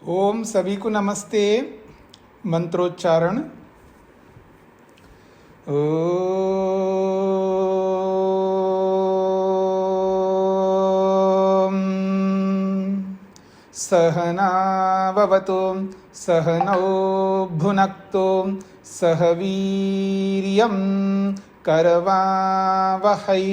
ओम सभी को नमस्ते। मंत्रोच्चारण। ओम सहनाववतु सहनौ भुनक्तु सह वीर्यं करवावहै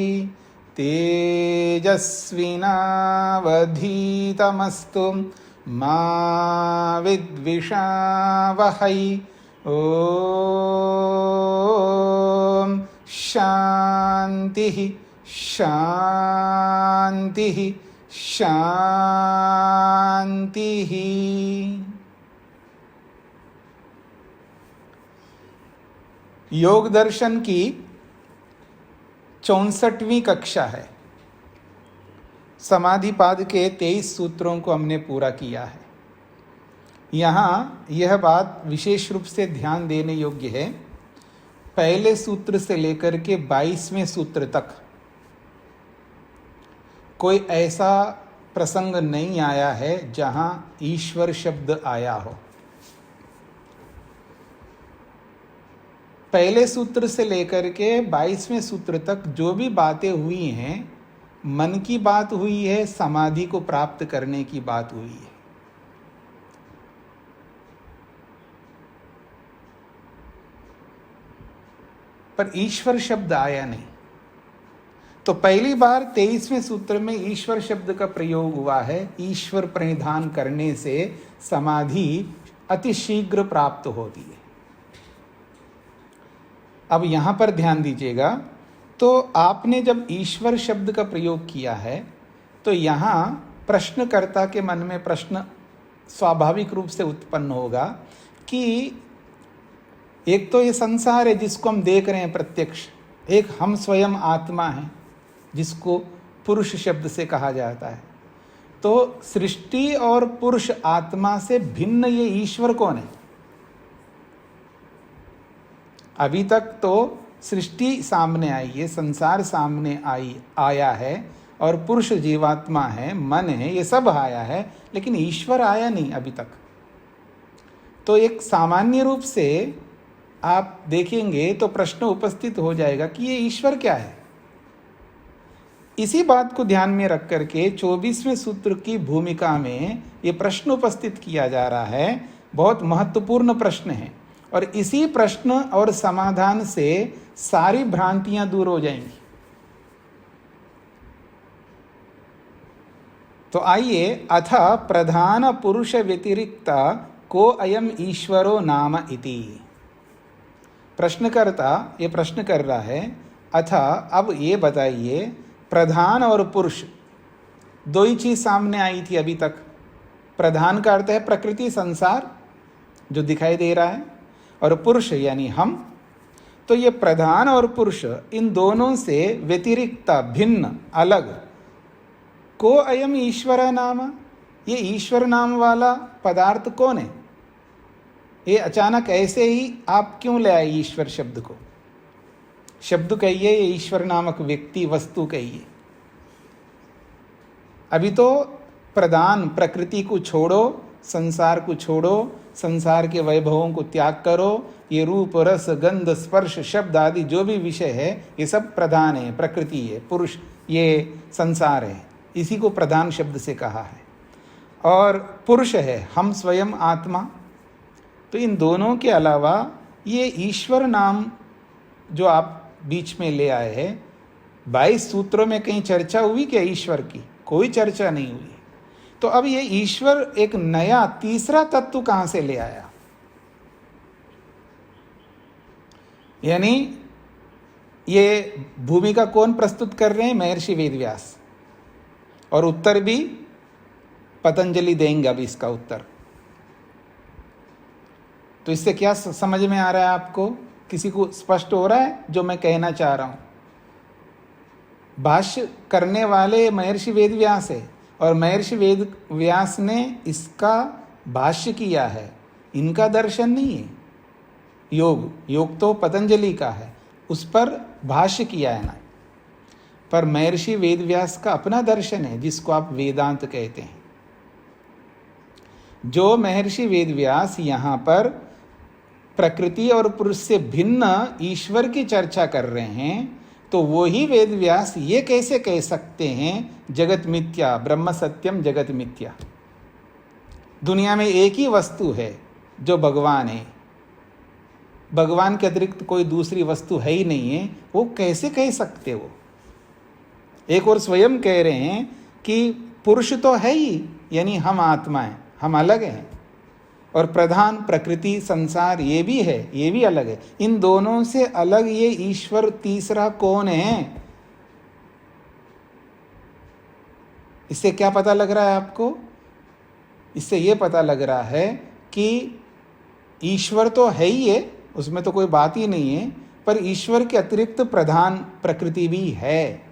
तेजस्विनावधीतमस्तु मा विद्विषावहै। ओम शांति शांति शांति। योग दर्शन की 64वीं कक्षा है। समाधिपाद के 23 सूत्रों को हमने पूरा किया है। यहाँ यह बात विशेष रूप से ध्यान देने योग्य है, पहले सूत्र से लेकर के 22वें सूत्र तक कोई ऐसा प्रसंग नहीं आया है जहाँ ईश्वर शब्द आया हो। पहले सूत्र से लेकर के 22वें सूत्र तक जो भी बातें हुई हैं, मन की बात हुई है, समाधि को प्राप्त करने की बात हुई है। पर ईश्वर शब्द आया नहीं। तो पहली बार 23वें सूत्र में ईश्वर शब्द का प्रयोग हुआ है। ईश्वर प्रणिधान करने से समाधि अति शीघ्र प्राप्त होती है। अब यहां पर ध्यान दीजिएगा, तो आपने जब ईश्वर शब्द का प्रयोग किया है तो यहाँ प्रश्नकर्ता के मन में प्रश्न स्वाभाविक रूप से उत्पन्न होगा कि एक तो ये संसार है जिसको हम देख रहे हैं प्रत्यक्ष, एक हम स्वयं आत्मा है जिसको पुरुष शब्द से कहा जाता है। तो सृष्टि और पुरुष आत्मा से भिन्न ये ईश्वर कौन है? अभी तक तो सृष्टि सामने आई है, संसार सामने आया है और पुरुष जीवात्मा है, मन है, ये सब आया है, लेकिन ईश्वर आया नहीं अभी तक। तो एक सामान्य रूप से आप देखेंगे तो प्रश्न उपस्थित हो जाएगा कि ये ईश्वर क्या है। इसी बात को ध्यान में रख करके 24वें सूत्र की भूमिका में ये प्रश्न उपस्थित किया जा रहा है। बहुत महत्वपूर्ण प्रश्न है और इसी प्रश्न और समाधान से सारी भ्रांतियां दूर हो जाएंगी। तो आइए, अथ प्रधान पुरुष व्यतिरिक्त को अयम ईश्वरो नाम इति। प्रश्नकर्ता ये प्रश्न कर रहा है, अथ अब ये बताइए, प्रधान और पुरुष दो ही चीज सामने आई थी अभी तक। प्रधान का अर्थ है प्रकृति, संसार जो दिखाई दे रहा है, और पुरुष यानी हम। तो ये प्रधान और पुरुष, इन दोनों से व्यतिरिक्त, भिन्न, अलग, को अयम ईश्वर नाम, ये ईश्वर नाम वाला पदार्थ कौन है? ये अचानक ऐसे ही आप क्यों ले आए ईश्वर शब्द को? शब्द कहिए, ये ईश्वर नामक व्यक्ति, वस्तु कहिए। अभी तो प्रधान प्रकृति को छोड़ो, संसार को छोड़ो, संसार के वैभवों को त्याग करो। ये रूप, रस, गंध, स्पर्श, शब्द आदि जो भी विषय है, ये सब प्रधान है, प्रकृति है, पुरुष, ये संसार है। इसी को प्रधान शब्द से कहा है। और पुरुष है हम स्वयं आत्मा। तो इन दोनों के अलावा ये ईश्वर नाम जो आप बीच में ले आए हैं, 22 सूत्रों में कहीं चर्चा हुई क्या ईश्वर की? कोई चर्चा नहीं हुई। तो अब ये ईश्वर एक नया तीसरा तत्व कहां से ले आया? यानी ये भूमिका कौन प्रस्तुत कर रहे हैं? महर्षि वेदव्यास। और उत्तर भी पतंजलि देंगे अब इसका उत्तर। तो इससे क्या समझ में आ रहा है आपको? किसी को स्पष्ट हो रहा है जो मैं कहना चाह रहा हूं? भाष्य करने वाले महर्षि वेदव्यास है और महर्षि वेदव्यास ने इसका भाष्य किया है। इनका दर्शन नहीं है। योग तो पतंजलि का है, उस पर भाष्य किया है ना। पर महर्षि वेदव्यास का अपना दर्शन है जिसको आप वेदांत कहते हैं। जो महर्षि वेदव्यास यहाँ पर प्रकृति और पुरुष से भिन्न ईश्वर की चर्चा कर रहे हैं, तो वो ही वेदव्यास ये कैसे कह सकते हैं जगत मिथ्या, ब्रह्म सत्यम जगत मिथ्या। दुनिया में एक ही वस्तु है जो भगवान है, भगवान के अतिरिक्त कोई दूसरी वस्तु है ही नहीं है, वो कैसे कह सकते वो। एक और स्वयं कह रहे हैं कि पुरुष तो है ही, यानी हम आत्मा हैं, हम अलग हैं, और प्रधान प्रकृति संसार ये भी है, ये भी अलग है। इन दोनों से अलग ये ईश्वर तीसरा कौन है? इससे क्या पता लग रहा है आपको? इससे ये पता लग रहा है कि ईश्वर तो है ही है, उसमें तो कोई बात ही नहीं है, पर ईश्वर के अतिरिक्त प्रधान प्रकृति भी है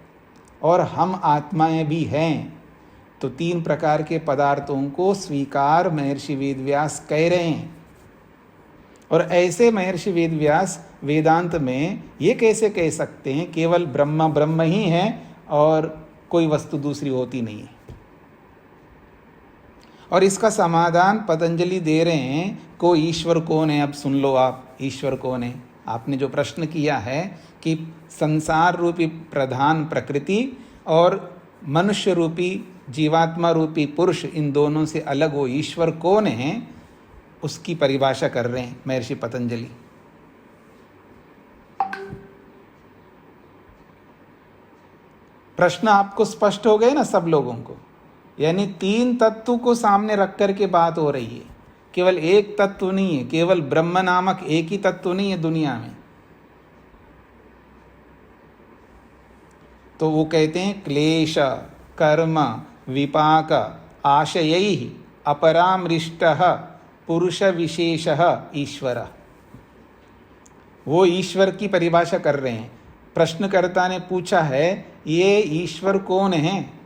और हम आत्माएं भी हैं। तो तीन प्रकार के पदार्थों को स्वीकार महर्षि वेदव्यास कह रहे हैं। और ऐसे महर्षि वेदव्यास वेदांत में ये कैसे कह सकते हैं केवल ब्रह्म ब्रह्म ही है और कोई वस्तु दूसरी होती नहीं है? और इसका समाधान पतंजलि दे रहे हैं। को ईश्वर कौन है? अब सुन लो आप, ईश्वर कौन है? आपने जो प्रश्न किया है कि संसार रूपी प्रधान प्रकृति और मनुष्य रूपी जीवात्मा रूपी पुरुष, इन दोनों से अलग वो ईश्वर कौन है, उसकी परिभाषा कर रहे हैं महर्षि पतंजलि। प्रश्न आपको स्पष्ट हो गए ना सब लोगों को? यानी तीन तत्व को सामने रख कर के बात हो रही है, केवल एक तत्व नहीं है, केवल ब्रह्म नामक एक ही तत्व नहीं है दुनिया में। तो वो कहते हैं क्लेश कर्म विपाक आशयैः अपरामृष्टः पुरुष विशेषः ईश्वर। वो ईश्वर की परिभाषा कर रहे हैं। प्रश्नकर्ता ने पूछा है ये ईश्वर कौन है?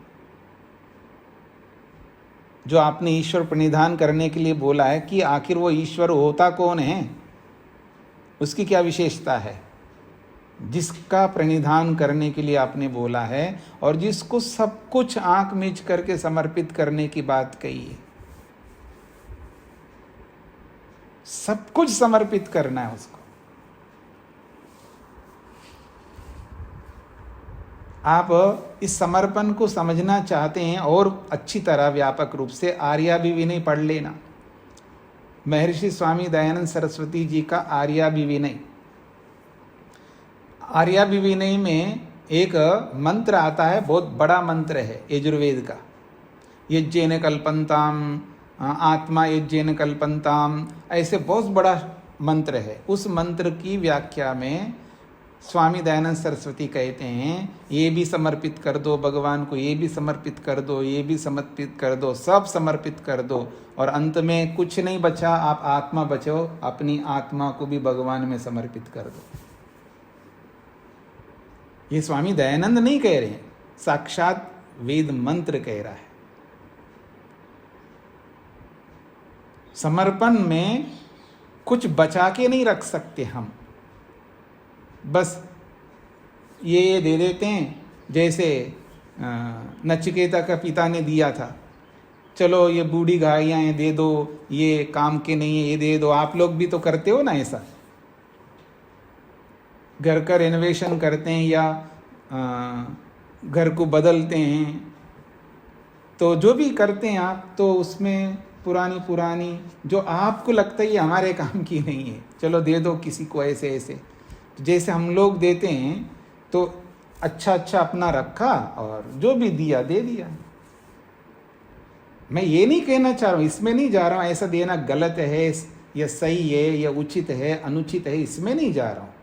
जो आपने ईश्वर प्रणिधान करने के लिए बोला है कि आखिर वो ईश्वर होता कौन है, उसकी क्या विशेषता है जिसका प्रणिधान करने के लिए आपने बोला है और जिसको सब कुछ आंख मीच करके समर्पित करने की बात कही है। सब कुछ समर्पित करना है उसको। आप इस समर्पण को समझना चाहते हैं और अच्छी तरह व्यापक रूप से आर्याभिविनय पढ़ लेना। महर्षि स्वामी दयानंद सरस्वती जी का आर्याभिविनय। आर्याभिविनय में एक मंत्र आता है, बहुत बड़ा मंत्र है यजुर्वेद का। यज्ञेन कल्पन्ताम आत्मा यज्ञेन कल्पन्ताम, ऐसे बहुत बड़ा मंत्र है। उस मंत्र की व्याख्या में स्वामी दयानंद सरस्वती कहते हैं ये भी समर्पित कर दो भगवान को, ये भी समर्पित कर दो, ये भी समर्पित कर दो, सब समर्पित कर दो, और अंत में कुछ नहीं बचा, आप आत्मा बचो, अपनी आत्मा को भी भगवान में समर्पित कर दो। ये स्वामी दयानंद नहीं कह रहे हैं, साक्षात वेद मंत्र कह रहा है। समर्पण में कुछ बचा के नहीं रख सकते हम, बस ये दे देते हैं। जैसे नचिकेता का पिता ने दिया था, चलो ये बूढ़ी गायें हैं दे दो, ये काम के नहीं है ये दे दो। आप लोग भी तो करते हो ना ऐसा, घर का रेनोवेशन करते हैं या घर को बदलते हैं, तो जो भी करते हैं आप, तो उसमें पुरानी जो आपको लगता है ये हमारे काम की नहीं है, चलो दे दो किसी को ऐसे ऐसे। जैसे हम लोग देते हैं तो अच्छा अपना रखा और जो भी दिया दे दिया। मैं ये नहीं कहना चाह रहा हूँ, इसमें नहीं जा रहा हूँ ऐसा देना गलत है या सही है या उचित है अनुचित है, इसमें नहीं जा रहा हूँ,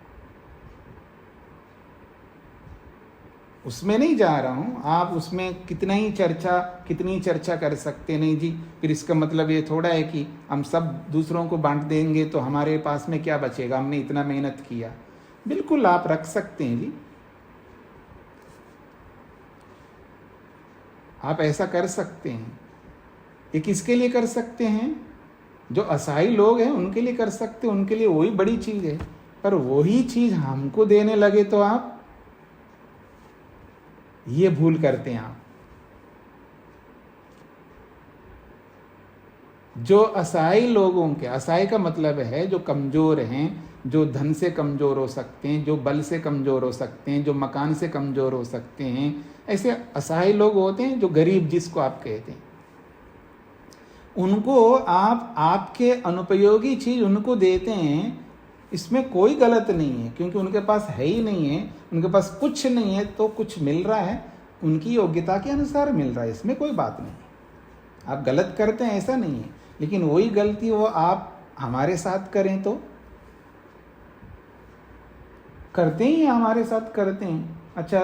उसमें नहीं जा रहा हूँ। आप उसमें कितनी चर्चा कर सकते नहीं जी, फिर इसका मतलब ये थोड़ा है कि हम सब दूसरों को बांट देंगे तो हमारे पास में क्या बचेगा, हमने इतना मेहनत किया। बिल्कुल आप रख सकते हैं जी, आप ऐसा कर सकते हैं। ये किसके लिए कर सकते हैं? जो असहाय लोग हैं उनके लिए कर सकते हैं, उनके लिए वही बड़ी चीज है। पर वही चीज हमको देने लगे तो आप ये भूल करते हैं। आप जो असहाय लोगों के, असहाय का मतलब है जो कमज़ोर हैं, जो धन से कमज़ोर हो सकते हैं, जो बल से कमज़ोर हो सकते हैं, जो मकान से कमज़ोर हो सकते हैं, ऐसे असहाय लोग होते हैं, जो गरीब जिसको आप कहते हैं, उनको आप आपके अनुपयोगी चीज़ उनको देते हैं, इसमें कोई गलत नहीं है, क्योंकि उनके पास है ही नहीं है, उनके पास कुछ नहीं है, तो कुछ मिल रहा है उनकी योग्यता के अनुसार मिल रहा है, इसमें कोई बात नहीं। आप गलत करते हैं ऐसा नहीं है, लेकिन वही गलती वो आप हमारे साथ करें तो करते ही हैं, हमारे साथ करते हैं। अच्छा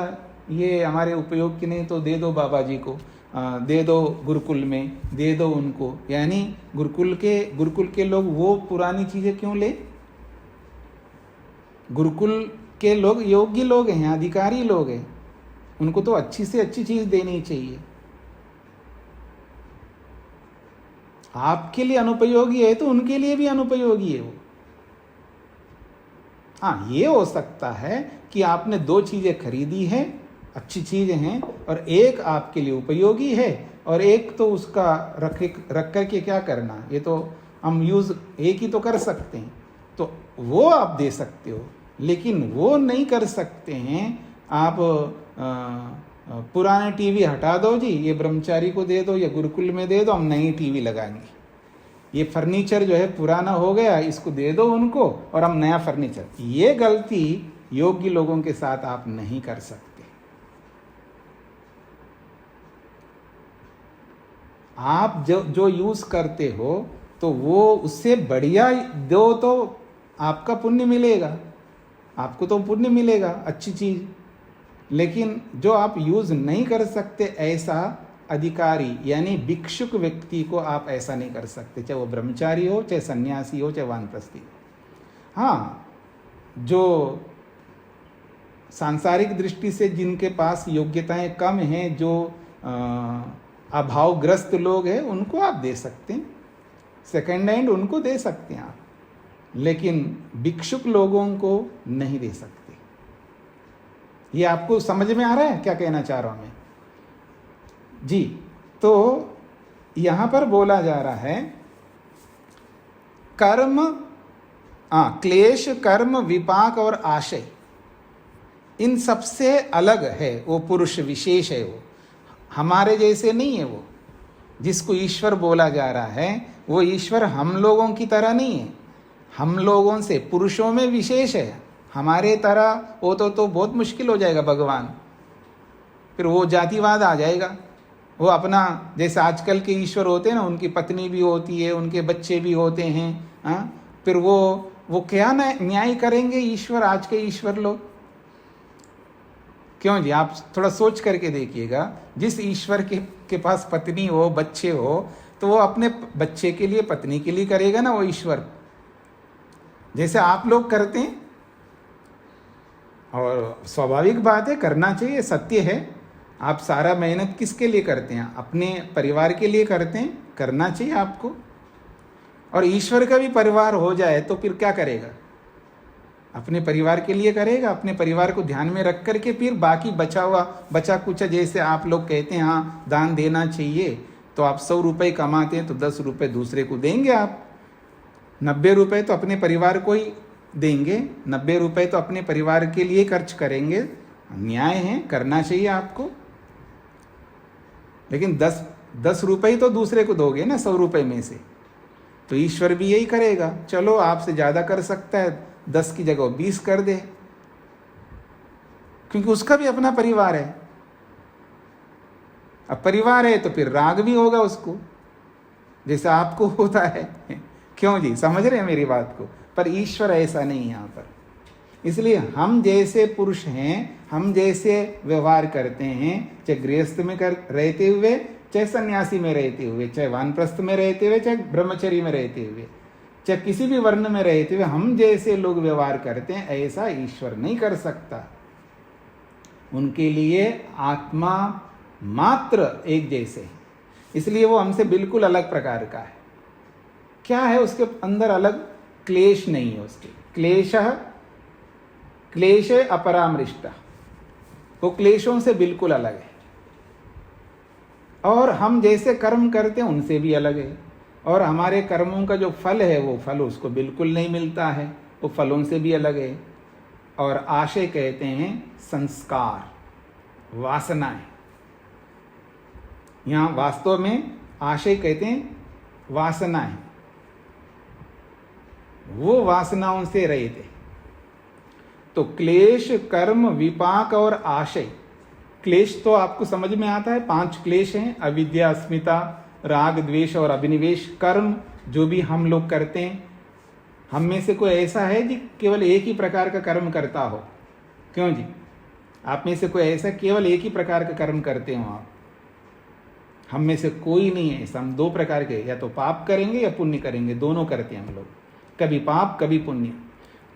ये हमारे उपयोग की नहीं तो दे दो बाबा जी को, दे दो गुरुकुल में, दे दो उनको, यानी गुरुकुल के लोग वो पुरानी चीज़ें क्यों ले? गुरुकुल के लोग योग्य लोग हैं, अधिकारी लोग हैं, उनको तो अच्छी से अच्छी चीज़ देनी चाहिए। आपके लिए अनुपयोगी है तो उनके लिए भी अनुपयोगी है वो। हाँ, ये हो सकता है कि आपने दो चीज़ें खरीदी हैं, अच्छी चीज़ें हैं, और एक आपके लिए उपयोगी है और एक तो उसका रख कर के क्या करना, ये तो हम यूज़ एक ही तो कर सकते हैं, तो वो आप दे सकते हो। लेकिन वो नहीं कर सकते हैं आप पुराने टीवी हटा दो जी, ये ब्रह्मचारी को दे दो या गुरुकुल में दे दो, हम नई टीवी लगाएंगे। ये फर्नीचर जो है पुराना हो गया, इसको दे दो उनको और हम नया फर्नीचर। ये गलती योग्य लोगों के साथ आप नहीं कर सकते। आप जो यूज करते हो तो वो उससे बढ़िया दो तो आपका पुण्य मिलेगा, आपको तो पुण्य मिलेगा, अच्छी चीज। लेकिन जो आप यूज नहीं कर सकते, ऐसा अधिकारी यानी भिक्षुक व्यक्ति को आप ऐसा नहीं कर सकते, चाहे वो ब्रह्मचारी हो, चाहे सन्यासी हो, चाहे वानप्रस्थी हो। हाँ, जो सांसारिक दृष्टि से जिनके पास योग्यताएं कम हैं, जो अभावग्रस्त लोग हैं, उनको आप दे सकते हैं, सेकेंड हैंड उनको दे सकते हैं आप, लेकिन भिक्षुक लोगों को नहीं दे सकते। ये आपको समझ में आ रहा है क्या कहना चाह रहा हूं मैं जी? तो यहां पर बोला जा रहा है कर्म, क्लेश, कर्म, विपाक और आशय, इन सबसे अलग है वो पुरुष विशेष है, वो हमारे जैसे नहीं है। वो जिसको ईश्वर बोला जा रहा है वो ईश्वर हम लोगों की तरह नहीं है, हम लोगों से पुरुषों में विशेष है। हमारे तरह वो तो बहुत मुश्किल हो जाएगा भगवान, फिर वो जातिवाद आ जाएगा। वो अपना, जैसे आजकल के ईश्वर होते हैं ना, उनकी पत्नी भी होती है, उनके बच्चे भी होते हैं, फिर वो क्या न्याय करेंगे ईश्वर, आज के ईश्वर लोग? क्यों जी? आप थोड़ा सोच करके देखिएगा, जिस ईश्वर के पास पत्नी हो, बच्चे हो, तो वो अपने बच्चे के लिए, पत्नी के लिए करेगा ना वो ईश्वर, जैसे आप लोग करते हैं। और स्वाभाविक बात है, करना चाहिए, सत्य है। आप सारा मेहनत किसके लिए करते हैं? अपने परिवार के लिए करते हैं, करना चाहिए आपको। और ईश्वर का भी परिवार हो जाए तो फिर क्या करेगा? अपने परिवार के लिए करेगा, अपने परिवार को ध्यान में रख करके फिर बाकी बचा कुछ, जैसे आप लोग कहते हैं हाँ दान देना चाहिए, तो आप 100 रुपये कमाते हैं तो 10 रुपये दूसरे को देंगे आप, 90 रुपये तो अपने परिवार को ही देंगे, 90 रुपये तो अपने परिवार के लिए खर्च करेंगे। न्याय है, करना चाहिए आपको। लेकिन 10 रुपये तो दूसरे को दोगे ना 100 रुपये में से, तो ईश्वर भी यही करेगा। चलो आपसे ज़्यादा कर सकता है, 10 की जगह 20 कर दे, क्योंकि उसका भी अपना परिवार है। अब परिवार है तो फिर राग भी होगा उसको, जैसे आपको होता है। क्यों जी? समझ रहे हैं मेरी बात को? पर ईश्वर ऐसा नहीं है यहाँ पर। इसलिए हम जैसे पुरुष हैं, हम जैसे व्यवहार करते हैं, चाहे गृहस्थ में रहते हुए, चाहे सन्यासी में रहते हुए, चाहे वानप्रस्थ में रहते हुए, चाहे ब्रह्मचर्य में रहते हुए, चाहे किसी भी वर्ण में रहते हुए, हम जैसे लोग व्यवहार करते हैं, ऐसा ईश्वर नहीं कर सकता। उनके लिए आत्मा मात्र एक जैसे है, इसलिए वो हमसे बिल्कुल अलग प्रकार का है। क्या है उसके अंदर अलग? क्लेश नहीं है उसके। क्लेश अपरामृष्ट, वो क्लेशों से बिल्कुल अलग है। और हम जैसे कर्म करते हैं उनसे भी अलग है। और हमारे कर्मों का जो फल है वो फल उसको बिल्कुल नहीं मिलता है, वो फलों से भी अलग है। और आशय कहते हैं संस्कार, वासनाएं। यहां वास्तव में आशय कहते हैं वासनाएं, वो वासनाओं से रहित है। तो क्लेश, कर्म, विपाक और आशय। क्लेश तो आपको समझ में आता है, 5 क्लेश हैं, अविद्या, अस्मिता, राग, द्वेष और अभिनिवेश। कर्म जो भी हम लोग करते हैं, हम में से कोई ऐसा है जी केवल एक ही प्रकार का कर्म करता हो? क्यों जी, आप में से कोई ऐसा केवल एक ही प्रकार का कर्म करते हो आप? हम में से कोई नहीं है ऐसा। हम 2 प्रकार के, या तो पाप करेंगे या पुण्य करेंगे, दोनों करते हैं हम लोग, कभी पाप कभी पुण्य।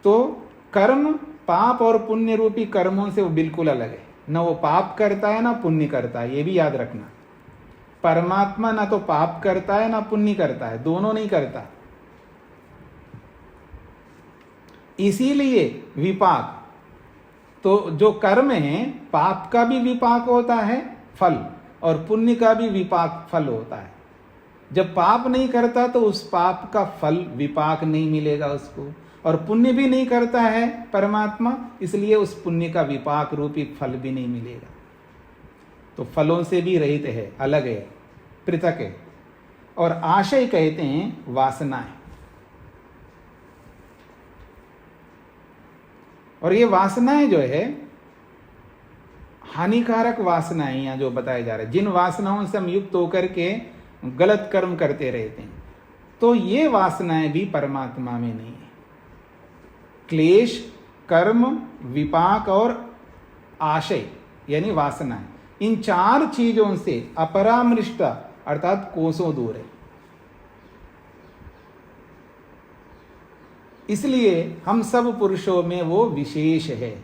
तो कर्म पाप और पुण्य रूपी कर्मों से वो बिल्कुल अलग है। न वो पाप करता है ना पुण्य करता है, ये भी याद रखना। परमात्मा ना तो पाप करता है ना पुण्य करता है, दोनों नहीं करता। इसीलिए विपाक, तो जो कर्म है पाप का भी विपाक होता है फल, और पुण्य का भी विपाक फल होता है। जब पाप नहीं करता तो उस पाप का फल विपाक नहीं मिलेगा उसको, और पुण्य भी नहीं करता है परमात्मा, इसलिए उस पुण्य का विपाक रूपी फल भी नहीं मिलेगा। तो फलों से भी रहित है, अलग है, पृथक है। और आशय कहते हैं वासनाएं। और ये वासनाएं जो है हानिकारक वासनाएं, यहां जो बताया जा रहा है, जिन वासनाओं से हम युक्त होकर के गलत कर्म करते रहते हैं, तो ये वासनाएं भी परमात्मा में नहीं है। क्लेश, कर्म, विपाक और आशय यानी वासनाएं, इन 4 चीजों से अपरामृष्ट अर्थात कोसों दूर है। इसलिए हम सब पुरुषों में वो विशेष है।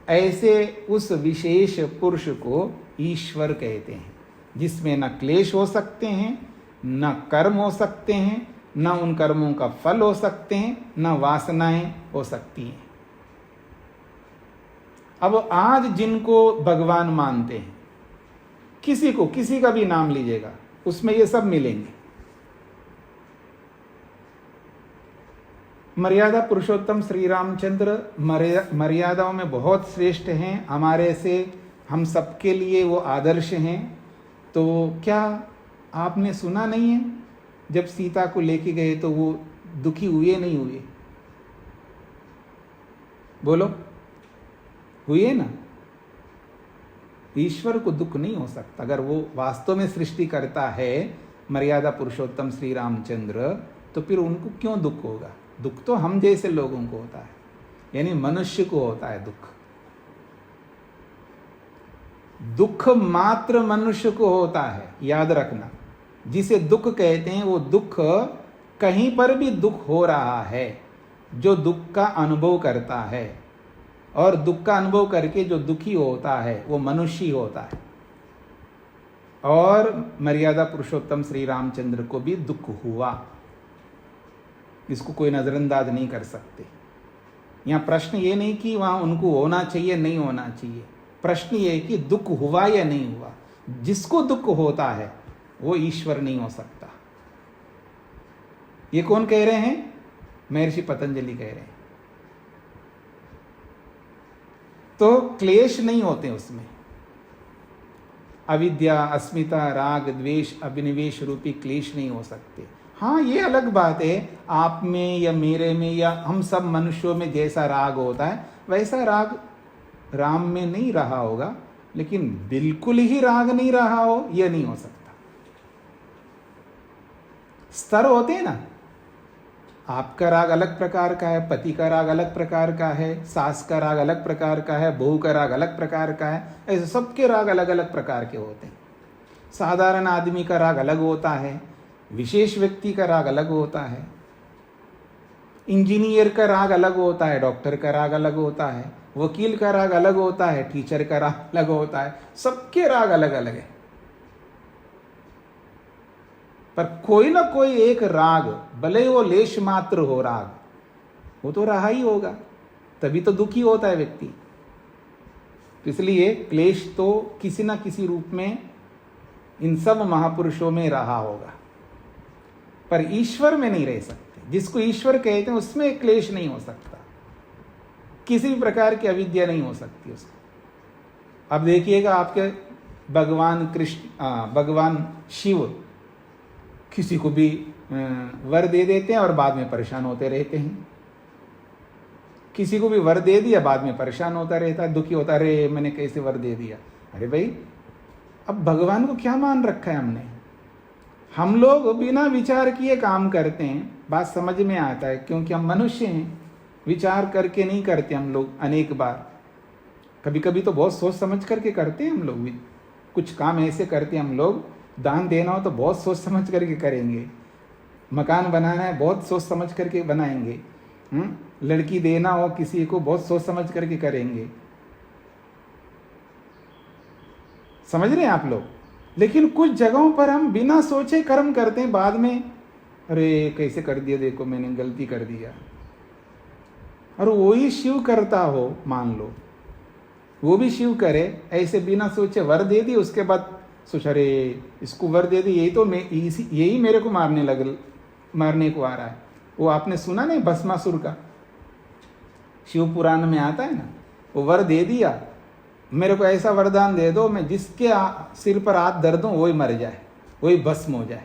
ऐसे उस विशेष पुरुष को ईश्वर कहते हैं, जिसमें न क्लेश हो सकते हैं, न कर्म हो सकते हैं, न उन कर्मों का फल हो सकते हैं, न वासनाएं हो सकती हैं। अब आज जिनको भगवान मानते हैं, किसी को किसी का भी नाम लीजिएगा, उसमें ये सब मिलेंगे। मर्यादा पुरुषोत्तम श्री रामचंद्र मर्यादाओं में बहुत श्रेष्ठ हैं, हमारे से हम सबके लिए वो आदर्श हैं। तो क्या आपने सुना नहीं है, जब सीता को लेके गए तो वो दुखी हुए नहीं हुए? बोलो, हुए ना? ईश्वर को दुख नहीं हो सकता। अगर वो वास्तव में सृष्टि करता है मर्यादा पुरुषोत्तम श्री रामचंद्र, तो फिर उनको क्यों दुख होगा? दुख तो हम जैसे लोगों को होता है, यानी मनुष्य को होता है दुख। दुख मात्र मनुष्य को होता है, याद रखना। जिसे दुख कहते हैं वो दुख कहीं पर भी दुख हो रहा है, जो दुख का अनुभव करता है, और दुख का अनुभव करके जो दुखी होता है वो मनुष्य होता है। और मर्यादा पुरुषोत्तम श्री रामचंद्र को भी दुख हुआ, इसको कोई नजरअंदाज नहीं कर सकते। यहाँ प्रश्न ये नहीं कि वहां उनको होना चाहिए नहीं होना चाहिए, प्रश्न ये कि दुख हुआ या नहीं हुआ। जिसको दुख होता है वो ईश्वर नहीं हो सकता। ये कौन कह रहे हैं? महर्षि पतंजलि कह रहे हैं। तो क्लेश नहीं होते उसमें, अविद्या, अस्मिता, राग, द्वेष, अभिनिवेश रूपी क्लेश नहीं हो सकते। हाँ, ये अलग बात है, आप में या मेरे में या हम सब मनुष्यों में जैसा राग होता है वैसा राग राम में नहीं रहा होगा, लेकिन बिल्कुल ही राग नहीं रहा हो यह नहीं हो सकता। स्तर होते हैं ना, आपका राग अलग प्रकार का है, पति का राग अलग प्रकार का है, सास का राग अलग प्रकार का है, बहू का राग अलग प्रकार का है, ऐसे सबके राग अलग अलग प्रकार के होते हैं। साधारण आदमी का राग अलग होता है, विशेष व्यक्ति का राग अलग होता है, इंजीनियर का राग अलग होता है, डॉक्टर का राग अलग होता है, वकील का राग अलग होता है, टीचर का राग अलग होता है, सबके राग अलग अलग है। पर कोई ना कोई एक राग, भले वो लेश मात्र हो राग, वो तो रहा ही होगा, तभी तो दुखी होता है व्यक्ति। इसलिए क्लेश तो किसी ना किसी रूप में इन सब महापुरुषों में रहा होगा। पर ईश्वर में नहीं रह सकते। जिसको ईश्वर कहते हैं उसमें क्लेश नहीं हो सकता, किसी भी प्रकार की अविद्या नहीं हो सकती उसको। अब देखिएगा आपके भगवान कृष्ण, भगवान शिव किसी को भी वर दे देते हैं और बाद में परेशान होते रहते हैं। किसी को भी वर दे दिया, बाद में परेशान होता रहता है, दुखी होता, अरे मैंने कैसे वर दे दिया। अरे भाई, अब भगवान को क्या मान रखा है हमने? हम लोग बिना विचार किए काम करते हैं। बात समझ में आता है, क्योंकि हम मनुष्य हैं, विचार करके नहीं करते हम लोग। अनेक बार, कभी कभी तो बहुत सोच समझ करके करते हैं हम लोग भी। कुछ काम ऐसे करते हैं हम लोग, दान देना हो तो बहुत सोच समझ करके करेंगे, मकान बनाना है बहुत सोच समझ करके बनाएंगे, लड़की देना हो किसी को बहुत सोच समझ करके करेंगे। समझ रहे हैं आप लोग? लेकिन कुछ जगहों पर हम बिना सोचे कर्म करते हैं, बाद में अरे कैसे कर दिया, देखो मैंने गलती कर दिया। और वही शिव करता हो, मान लो वो भी शिव करे, ऐसे बिना सोचे वर दे दी, उसके बाद सोच अरे इसको वर दे दी, यही तो यही मेरे को मारने को आ रहा है। वो आपने सुना नहीं भस्मासुर का, शिव पुराण में आता है ना, वो वर दे दिया, मेरे को ऐसा वरदान दे दो मैं जिसके सिर पर हाथ धर दूं वही मर जाए, वही भस्म हो जाए।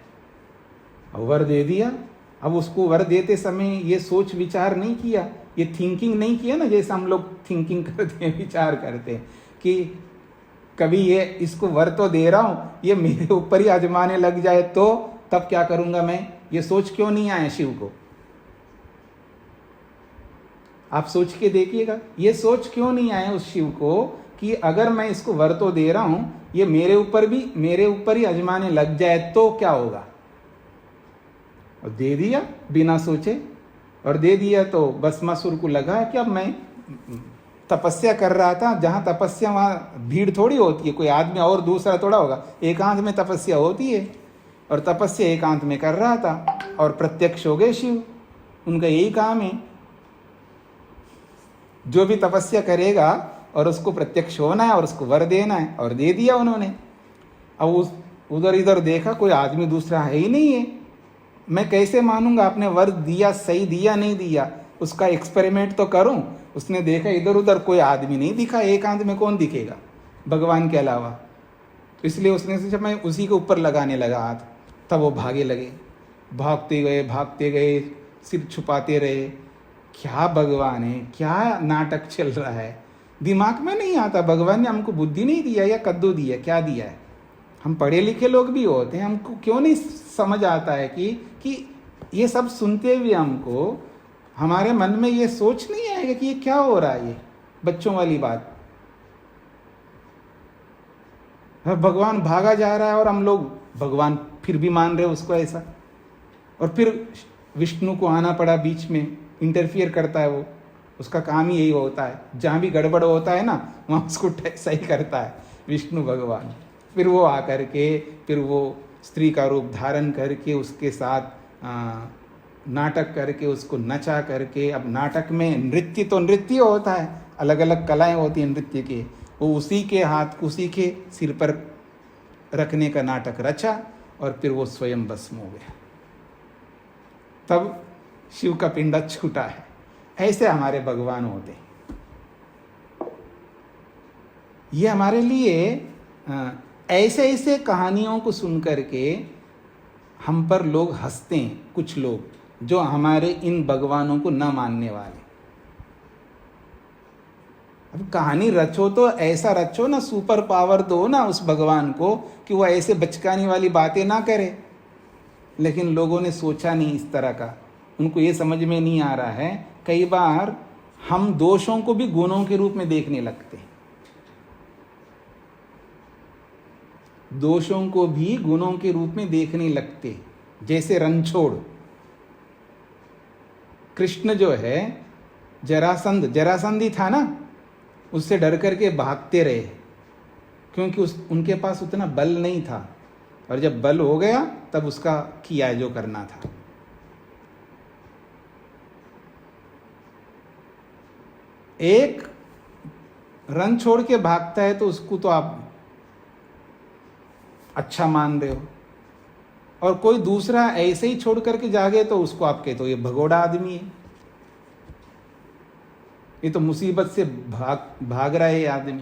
अब वर दे दिया। अब उसको वर देते समय ये सोच विचार नहीं किया, ये थिंकिंग नहीं किया ना, जैसे हम लोग थिंकिंग करते हैं, विचार करते हैं कि कभी ये इसको वर तो दे रहा हूं, ये मेरे ऊपर ही आजमाने लग जाए तो तब क्या करूंगा मैं। ये सोच क्यों नहीं आया शिव को? आप सोच के देखिएगा, ये सोच क्यों नहीं आया उस शिव को कि अगर मैं इसको वर तो दे रहा हूं, ये मेरे ऊपर ही आजमाने लग जाए तो क्या होगा। और दे दिया बिना सोचे, और दे दिया तो भस्मासुर को लगा कि अब मैं तपस्या कर रहा था, जहां तपस्या वहां भीड़ थोड़ी होती है, कोई आदमी और दूसरा थोड़ा होगा, एकांत में तपस्या होती है। और तपस्या एकांत में कर रहा था और प्रत्यक्ष हो गए शिव। उनका यही काम है, जो भी तपस्या करेगा और उसको प्रत्यक्ष होना है और उसको वर देना है, और दे दिया उन्होंने। अब उधर इधर देखा, कोई आदमी दूसरा है ही नहीं है, मैं कैसे मानूंगा आपने वर दिया सही दिया नहीं दिया, उसका एक्सपेरिमेंट तो करूं। उसने देखा इधर उधर कोई आदमी नहीं दिखा, एकांत में कौन दिखेगा भगवान के अलावा, इसलिए उसने सोचा मैं उसी के ऊपर लगाने लगा हाथ। तब वो भागे लगे, भागते गए, सिर छुपाते रहे। क्या भगवान है, क्या नाटक चल रहा है, दिमाग में नहीं आता। भगवान ने हमको बुद्धि नहीं दिया या कद्दू दिया, क्या दिया है? हम पढ़े लिखे लोग भी होते हैं, हमको क्यों नहीं समझ आता है कि ये सब सुनते हुए हमको हमारे मन में ये सोच नहीं आएगा कि ये क्या हो रहा है, ये बच्चों वाली बात। भगवान भागा जा रहा है और हम लोग भगवान फिर भी मान रहे उसको ऐसा। और फिर विष्णु को आना पड़ा बीच में, इंटरफियर करता है वो, उसका काम ही यही होता है, जहाँ भी गड़बड़ होता है ना वहाँ उसको सही करता है विष्णु भगवान। फिर वो आकर के, फिर वो स्त्री का रूप धारण करके उसके साथ नाटक करके उसको नचा करके। अब नाटक में नृत्य तो नृत्य होता है, अलग अलग कलाएं होती हैं नृत्य के, वो उसी के हाथ उसी के सिर पर रखने का नाटक रचा और फिर वो स्वयं भस्म हो गया। तब शिव का पिंडा छूटा है। ऐसे हमारे भगवान होते हैं। ये हमारे लिए ऐसे ऐसे कहानियों को सुन करके हम पर लोग हंसते हैं, कुछ लोग जो हमारे इन भगवानों को न मानने वाले। अब कहानी रचो तो ऐसा रचो ना, सुपर पावर दो ना उस भगवान को कि वो ऐसे बचकाने वाली बातें ना करे। लेकिन लोगों ने सोचा नहीं इस तरह का, उनको ये समझ में नहीं आ रहा है। कई बार हम दोषों को भी गुणों के रूप में देखने लगते हैं, दोषों को भी गुणों के रूप में देखने लगते। जैसे रणछोड़, कृष्ण जो है जरासंध ही था ना, उससे डर करके भागते रहे, क्योंकि उनके पास उतना बल नहीं था। और जब बल हो गया तब उसका किया जो करना था। एक रन छोड़ के भागता है तो उसको तो आप अच्छा मान रहे हो, और कोई दूसरा ऐसे ही छोड़ करके जागे तो उसको आप कहते हो ये भगोड़ा आदमी है, ये तो मुसीबत से भाग रहा है ये आदमी।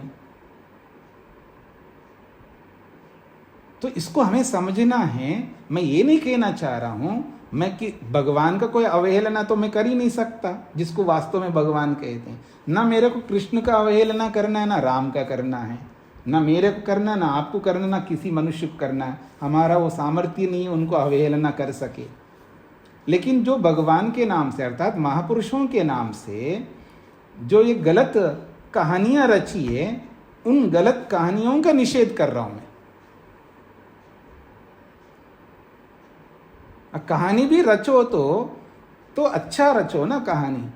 तो इसको हमें समझना है। मैं ये नहीं कहना चाह रहा हूं मैं कि भगवान का कोई अवहेलना तो मैं कर ही नहीं सकता जिसको वास्तव में भगवान कहते हैं। ना मेरे को कृष्ण का अवहेलना करना है, ना राम का करना है, ना मेरे को करना, ना आपको करना, ना किसी मनुष्य को करना है। हमारा वो सामर्थ्य नहीं है उनको अवहेलना कर सके। लेकिन जो भगवान के नाम से अर्थात महापुरुषों के नाम से जो ये गलत कहानियां रची है, उन गलत कहानियों का निषेध कर रहा हूं मैं। कहानी भी रचो तो अच्छा रचो ना कहानी।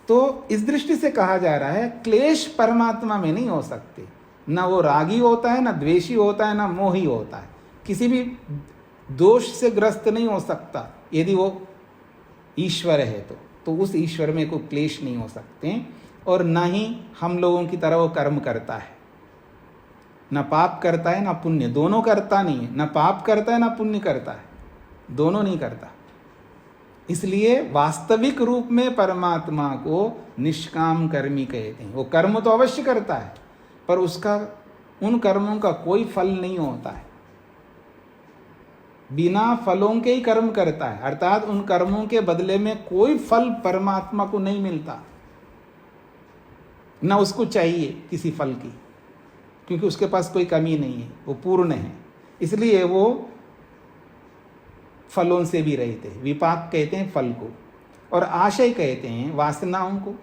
तो इस दृष्टि से कहा जा रहा है क्लेश परमात्मा में नहीं हो सकते। ना वो रागी होता है, ना द्वेषी होता है, ना मोही होता है। किसी भी दोष से ग्रस्त नहीं हो सकता यदि वो ईश्वर है तो उस ईश्वर में कोई क्लेश नहीं हो सकते। और ना ही हम लोगों की तरह वो कर्म करता है, ना पाप करता है ना पुण्य, दोनों करता नहीं है। ना पाप करता है ना पुण्य करता है, दोनों नहीं करता। इसलिए वास्तविक रूप में परमात्मा को निष्काम कर्मी कहते हैं। वो कर्म तो अवश्य करता है पर उसका उन कर्मों का कोई फल नहीं होता है, बिना फलों के ही कर्म करता है। अर्थात उन कर्मों के बदले में कोई फल परमात्मा को नहीं मिलता, ना उसको चाहिए किसी फल की, क्योंकि उसके पास कोई कमी नहीं है, वो पूर्ण है। इसलिए वो फलों से भी रहते हैं। विपाक कहते हैं फल को और आशय कहते हैं वासनाओं को।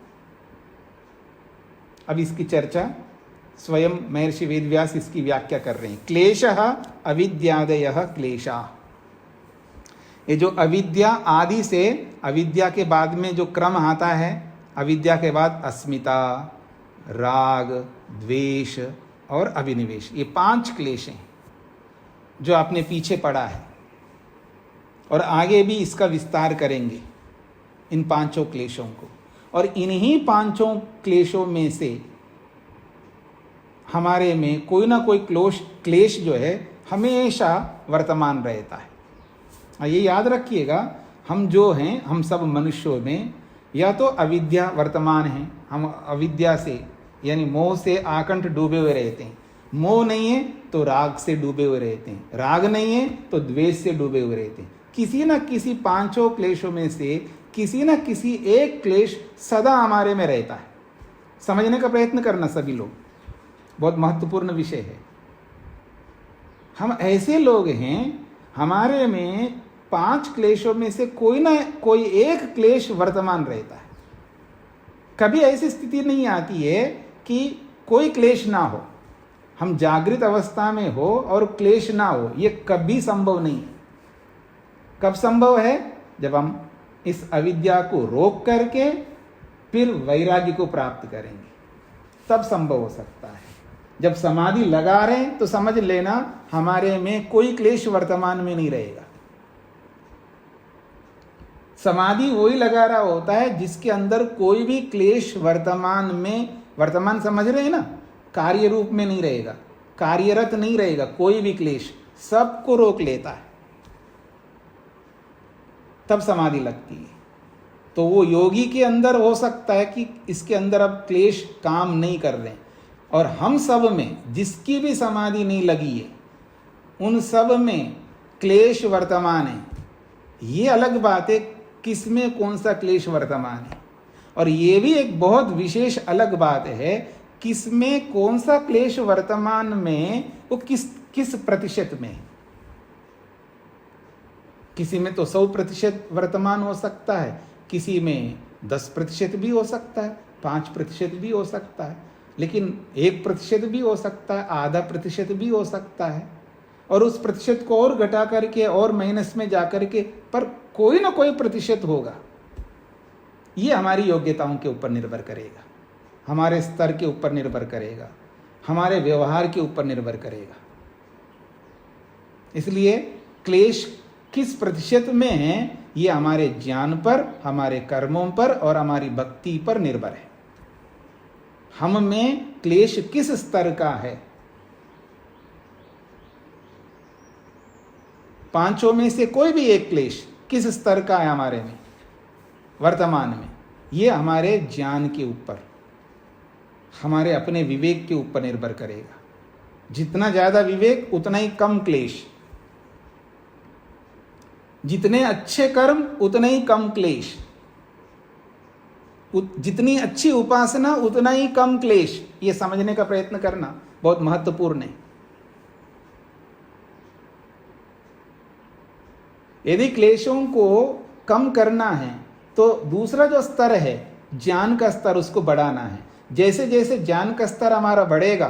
अब इसकी चर्चा स्वयं महर्षि वेदव्यास इसकी व्याख्या कर रहे हैं। क्लेशः अविद्यादयः क्लेशा। ये जो अविद्या आदि से, अविद्या के बाद में जो क्रम आता है, अविद्या के बाद अस्मिता, राग, द्वेष और अभिनिवेश, ये 5 क्लेश हैं जो आपने पीछे पढ़ा है और आगे भी इसका विस्तार करेंगे इन 5 क्लेशों को। और इन्हीं 5 क्लेशों में से हमारे में कोई ना कोई क्लेश जो है हमेशा वर्तमान रहता है। ये याद रखिएगा, हम जो हैं, हम सब मनुष्यों में या तो अविद्या वर्तमान है, हम अविद्या से यानी मोह से आकंठ डूबे हुए रहते हैं। मोह नहीं है तो राग से डूबे हुए रहते हैं, राग नहीं है तो द्वेष से डूबे हुए रहते हैं। किसी न किसी 5 क्लेशों में से किसी न किसी एक क्लेश सदा हमारे में रहता है। समझने का प्रयत्न करना सभी लोग, बहुत महत्वपूर्ण विषय है। हम ऐसे लोग हैं, हमारे में 5 क्लेशों में से कोई ना कोई एक क्लेश वर्तमान रहता है। कभी ऐसी स्थिति नहीं आती है कि कोई क्लेश ना हो, हम जागृत अवस्था में हो और क्लेश ना हो, ये कभी संभव नहीं है। कब संभव है? जब हम इस अविद्या को रोक करके फिर वैराग्य को प्राप्त करेंगे, तब संभव हो सकता है। जब समाधि लगा रहे हैं तो समझ लेना हमारे में कोई क्लेश वर्तमान में नहीं रहेगा। समाधि वही लगा रहा होता है जिसके अंदर कोई भी क्लेश वर्तमान में, वर्तमान समझ रहे हैं ना, कार्य रूप में नहीं रहेगा, कार्यरत नहीं रहेगा। कोई भी क्लेश सबको रोक लेता है, तब समाधि लगती है। तो वो योगी के अंदर हो सकता है कि इसके अंदर अब क्लेश काम नहीं कर रहे हैं, और हम सब में जिसकी भी समाधि नहीं लगी है उन सब में क्लेश वर्तमान है। ये अलग बात है किसमें कौन सा क्लेश वर्तमान है। और ये भी एक बहुत विशेष अलग बात है किसमें कौन सा क्लेश वर्तमान में, वो किस प्रतिशत में। किसी में तो 100% वर्तमान हो सकता है, किसी में 10% भी हो सकता है, 5% भी हो सकता है, लेकिन 1% भी हो सकता है, आधा प्रतिशत भी हो सकता है, और उस प्रतिशत को और घटा करके और माइनस में जा करके, पर कोई ना कोई प्रतिशत होगा। ये हमारी योग्यताओं के ऊपर निर्भर करेगा, हमारे स्तर के ऊपर निर्भर करेगा, हमारे व्यवहार के ऊपर निर्भर करेगा। इसलिए क्लेश किस प्रतिशत में है, ये हमारे ज्ञान पर, हमारे कर्मों पर और हमारी भक्ति पर निर्भर है। हम में क्लेश किस स्तर का है। पांचों में से कोई भी एक क्लेश किस स्तर का है हमारे में वर्तमान में, ये हमारे ज्ञान के ऊपर, हमारे अपने विवेक के ऊपर निर्भर करेगा। जितना ज्यादा विवेक उतना ही कम क्लेश, जितने अच्छे कर्म उतना ही कम क्लेश, जितनी अच्छी उपासना उतना ही कम क्लेश। ये समझने का प्रयत्न करना बहुत महत्वपूर्ण है। यदि क्लेशों को कम करना है तो दूसरा जो स्तर है ज्ञान का स्तर, उसको बढ़ाना है। जैसे जैसे ज्ञान का स्तर हमारा बढ़ेगा,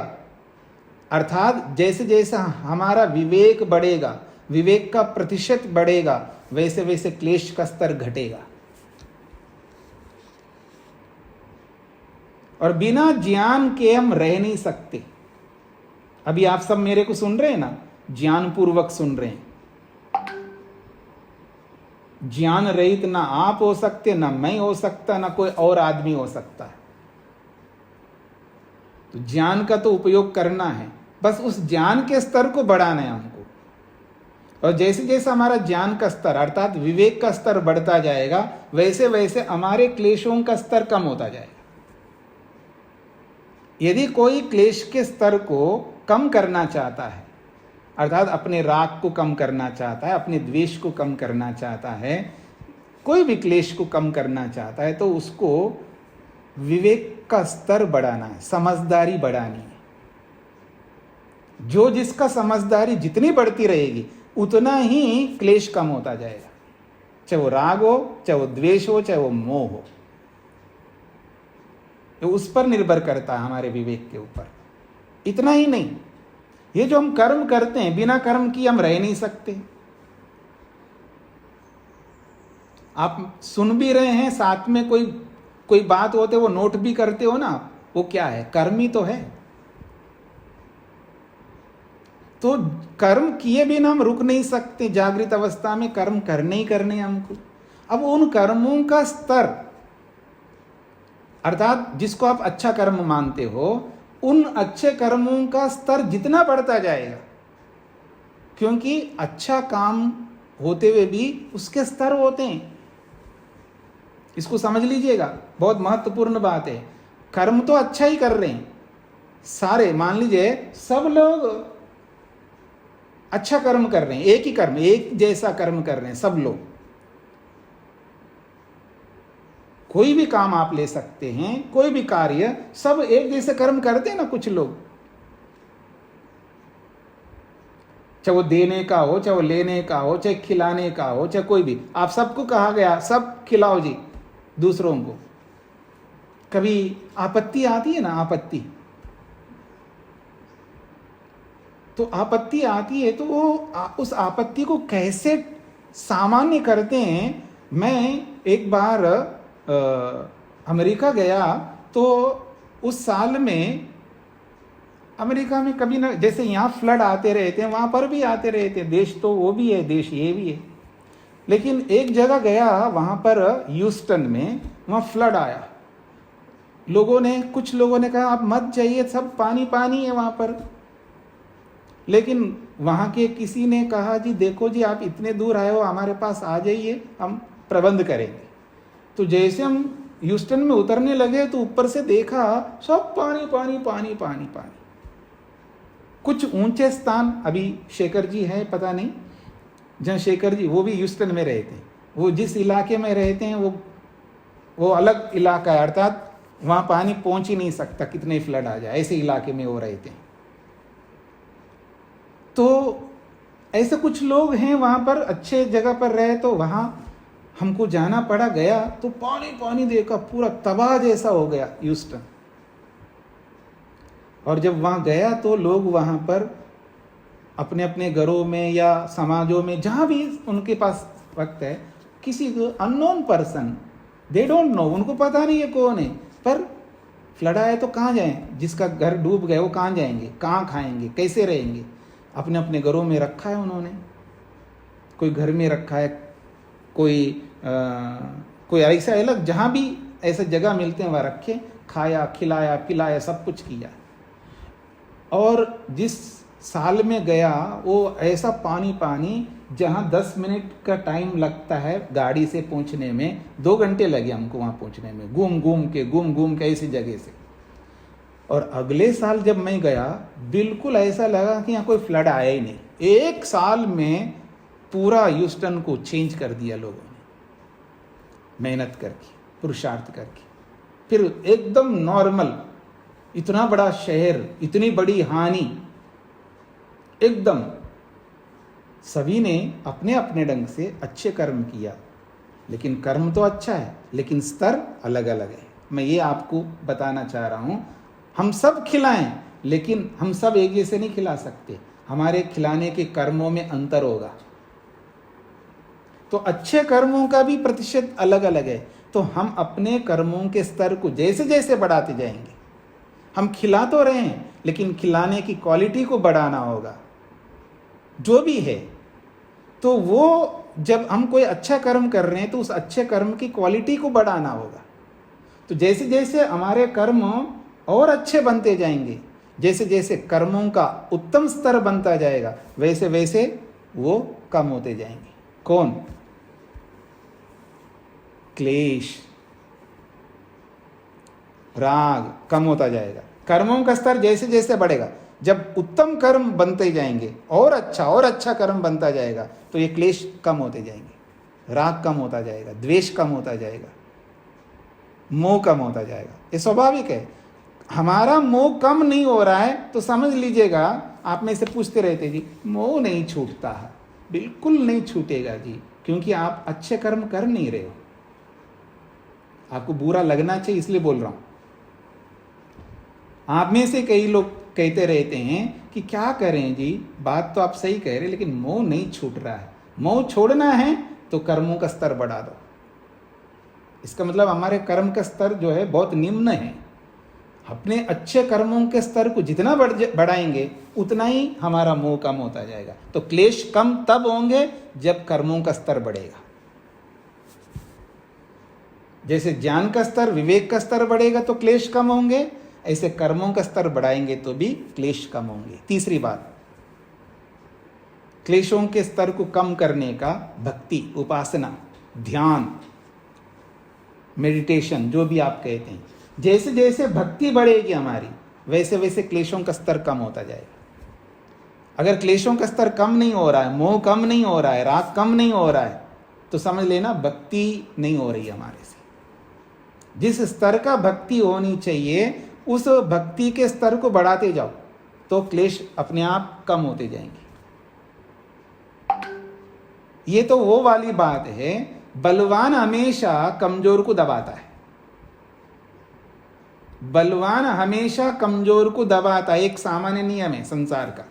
अर्थात जैसे जैसे हमारा विवेक बढ़ेगा, विवेक का प्रतिशत बढ़ेगा, वैसे वैसे क्लेश का स्तर घटेगा। और बिना ज्ञान के हम रह नहीं सकते। अभी आप सब मेरे को सुन रहे हैं ना, ज्ञान पूर्वक सुन रहे हैं। ज्ञान रहित ना आप हो सकते, ना मैं हो सकता, ना कोई और आदमी हो सकता है। तो ज्ञान का तो उपयोग करना है, बस उस ज्ञान के स्तर को बढ़ाना है हमको। और जैसे जैसे हमारा ज्ञान का स्तर अर्थात विवेक का स्तर बढ़ता जाएगा, वैसे वैसे हमारे क्लेशों का स्तर कम होता जाएगा। यदि कोई क्लेश के स्तर को कम करना चाहता है, अर्थात अपने राग को कम करना चाहता है, अपने द्वेष को कम करना चाहता है, कोई भी क्लेश को कम करना चाहता है, तो उसको विवेक का स्तर बढ़ाना है, समझदारी बढ़ानी है। जो जिसका समझदारी जितनी बढ़ती रहेगी उतना ही क्लेश कम होता जाएगा, चाहे वो राग हो, चाहे वो द्वेष हो, चाहे वो मोह हो। तो उस पर निर्भर करता है हमारे विवेक के ऊपर। इतना ही नहीं, ये जो हम कर्म करते हैं, बिना कर्म की हम रह नहीं सकते। आप सुन भी रहे हैं, साथ में कोई बात होते वो नोट भी करते हो ना, वो क्या है? कर्म ही तो है। तो कर्म किए बिना हम रुक नहीं सकते। जागृत अवस्था में कर्म करने ही करने हमको। अब उन कर्मों का स्तर, अर्थात जिसको आप अच्छा कर्म मानते हो, उन अच्छे कर्मों का स्तर जितना बढ़ता जाएगा, क्योंकि अच्छा काम होते हुए भी उसके स्तर होते हैं। इसको समझ लीजिएगा, बहुत महत्वपूर्ण बात है। कर्म तो अच्छा ही कर रहे हैं सारे, मान लीजिए सब लोग अच्छा कर्म कर रहे हैं, एक ही कर्म, एक जैसा कर्म कर रहे हैं सब लोग। कोई भी काम आप ले सकते हैं, कोई भी कार्य, सब एक जैसे कर्म करते हैं ना। कुछ लोग, चाहे वो देने का हो, चाहे वो लेने का हो, चाहे खिलाने का हो, चाहे कोई भी, आप सबको कहा गया सब खिलाओ जी दूसरों को। कभी आपत्ति आती है ना, आपत्ति, तो आपत्ति आती है तो वो उस आपत्ति को कैसे सामान्य करते हैं। मैं एक बार अमेरिका गया, तो उस साल में अमेरिका में कभी ना, जैसे यहाँ फ्लड आते रहते हैं, वहाँ पर भी आते रहते हैं। देश तो वो भी है, देश ये भी है। लेकिन एक जगह गया, वहाँ पर ह्यूस्टन में, वहाँ फ्लड आया। कुछ लोगों ने कहा आप मत जाइए, सब पानी पानी है वहाँ पर। लेकिन वहाँ के किसी ने कहा जी देखो जी, आप इतने दूर आए हो, हमारे पास आ जाइए, हम प्रबंध करेंगे। तो जैसे हम ह्यूस्टन में उतरने लगे तो ऊपर से देखा सब पानी पानी पानी पानी पानी। कुछ ऊंचे स्थान, अभी शेखर जी है पता नहीं, जहाँ शेखर जी, वो भी ह्यूस्टन में रहते हैं। वो जिस इलाके में रहते हैं वो अलग इलाका है, अर्थात वहाँ पानी पहुँच ही नहीं सकता, कितने फ्लड आ जाए, ऐसे इलाके में वो रहते हैं। तो ऐसे कुछ लोग हैं वहाँ पर, अच्छे जगह पर रहे, तो वहाँ हमको जाना पड़ा। गया तो पानी पानी देखा, पूरा तबाह जैसा हो गया ह्यूस्टन। और जब वहाँ गया तो लोग वहाँ पर अपने अपने घरों में या समाजों में, जहाँ भी उनके पास वक्त है, किसी को unknown person, they don't know, उनको पता नहीं है कौन है, पर फ्लड आए तो कहाँ जाएं? जिसका घर डूब गए वो कहाँ जाएंगे, कहाँ खाएंगे, कैसे रहेंगे? अपने अपने घरों में रखा है उन्होंने। कोई घर में रखा है, कोई ऐसा अलग, जहाँ भी ऐसे जगह मिलते हैं वहाँ रखे, खाया, खिलाया, पिलाया, सब कुछ किया। और जिस साल में गया वो ऐसा पानी पानी, जहाँ 10 मिनट का टाइम लगता है गाड़ी से पहुँचने में, 2 घंटे लगे हमको वहाँ पहुँचने में, घूम घूम के ऐसी जगह से। और अगले साल जब मैं गया, बिल्कुल ऐसा लगा कि यहाँ कोई फ्लड आया ही नहीं। 1 साल में पूरा ह्यूस्टन को चेंज कर दिया लोगों ने, मेहनत करके, पुरुषार्थ करके। फिर एकदम नॉर्मल, इतना बड़ा शहर, इतनी बड़ी हानि, एकदम सभी ने अपने अपने ढंग से अच्छे कर्म किया। लेकिन कर्म तो अच्छा है, लेकिन स्तर अलग अलग है। मैं ये आपको बताना चाह रहा हूँ, हम सब खिलाएं, लेकिन हम सब एक जैसे नहीं खिला सकते। हमारे खिलाने के कर्मों में अंतर होगा। तो अच्छे कर्मों का भी प्रतिशत अलग अलग है। तो हम अपने कर्मों के स्तर को जैसे जैसे बढ़ाते जाएंगे, हम खिला तो रहे हैं, लेकिन खिलाने की क्वालिटी को बढ़ाना होगा जो भी है। तो वो जब हम कोई अच्छा कर्म कर रहे हैं तो उस अच्छे कर्म की क्वालिटी को बढ़ाना होगा। तो जैसे जैसे हमारे कर्म और अच्छे बनते जाएंगे, जैसे जैसे कर्मों का उत्तम स्तर बनता जाएगा, वैसे वैसे वो कम होते जाएंगे। कौन? क्लेश, राग कम होता जाएगा। कर्मों का स्तर जैसे जैसे बढ़ेगा, जब उत्तम कर्म बनते जाएंगे और अच्छा कर्म बनता जाएगा, तो ये क्लेश कम होते जाएंगे, राग कम होता जाएगा, द्वेष कम होता जाएगा, मोह कम होता जाएगा। ये स्वाभाविक है। हमारा मोह कम नहीं हो रहा है तो समझ लीजिएगा, आप में से पूछते रहते जी मोह नहीं छूटता है। बिल्कुल नहीं छूटेगा जी, क्योंकि आप अच्छे कर्म कर नहीं रहे हो। आपको बुरा लगना चाहिए इसलिए बोल रहा हूं। आप में से कई लोग कहते रहते हैं कि क्या करें जी, बात तो आप सही कह रहे, लेकिन मोह नहीं छूट रहा है। मोह छोड़ना है तो कर्मों का स्तर बढ़ा दो। इसका मतलब हमारे कर्म का स्तर जो है बहुत निम्न है। अपने अच्छे कर्मों के स्तर को जितना बढ़ाएंगे उतना ही हमारा मोह कम होता जाएगा। तो क्लेश कम तब होंगे जब कर्मों का स्तर बढ़ेगा। जैसे ज्ञान का स्तर, विवेक का स्तर बढ़ेगा तो क्लेश कम होंगे, ऐसे कर्मों का स्तर बढ़ाएंगे तो भी क्लेश कम होंगे। तीसरी बात, क्लेशों के स्तर को कम करने का भक्ति, उपासना, ध्यान, मेडिटेशन, जो भी आप कहते हैं, जैसे जैसे भक्ति बढ़ेगी हमारी, वैसे वैसे क्लेशों का स्तर कम होता जाएगा। अगर क्लेशों का स्तर कम नहीं हो रहा है, मोह कम नहीं हो रहा है, राग कम नहीं हो रहा है, तो समझ लेना भक्ति नहीं हो रही हमारे से। जिस स्तर का भक्ति होनी चाहिए उस भक्ति के स्तर को बढ़ाते जाओ तो क्लेश अपने आप कम होते जाएंगे। ये तो वो वाली बात है, बलवान हमेशा कमजोर को दबाता है। बलवान हमेशा कमजोर को दबाता है, एक सामान्य नियम है संसार का।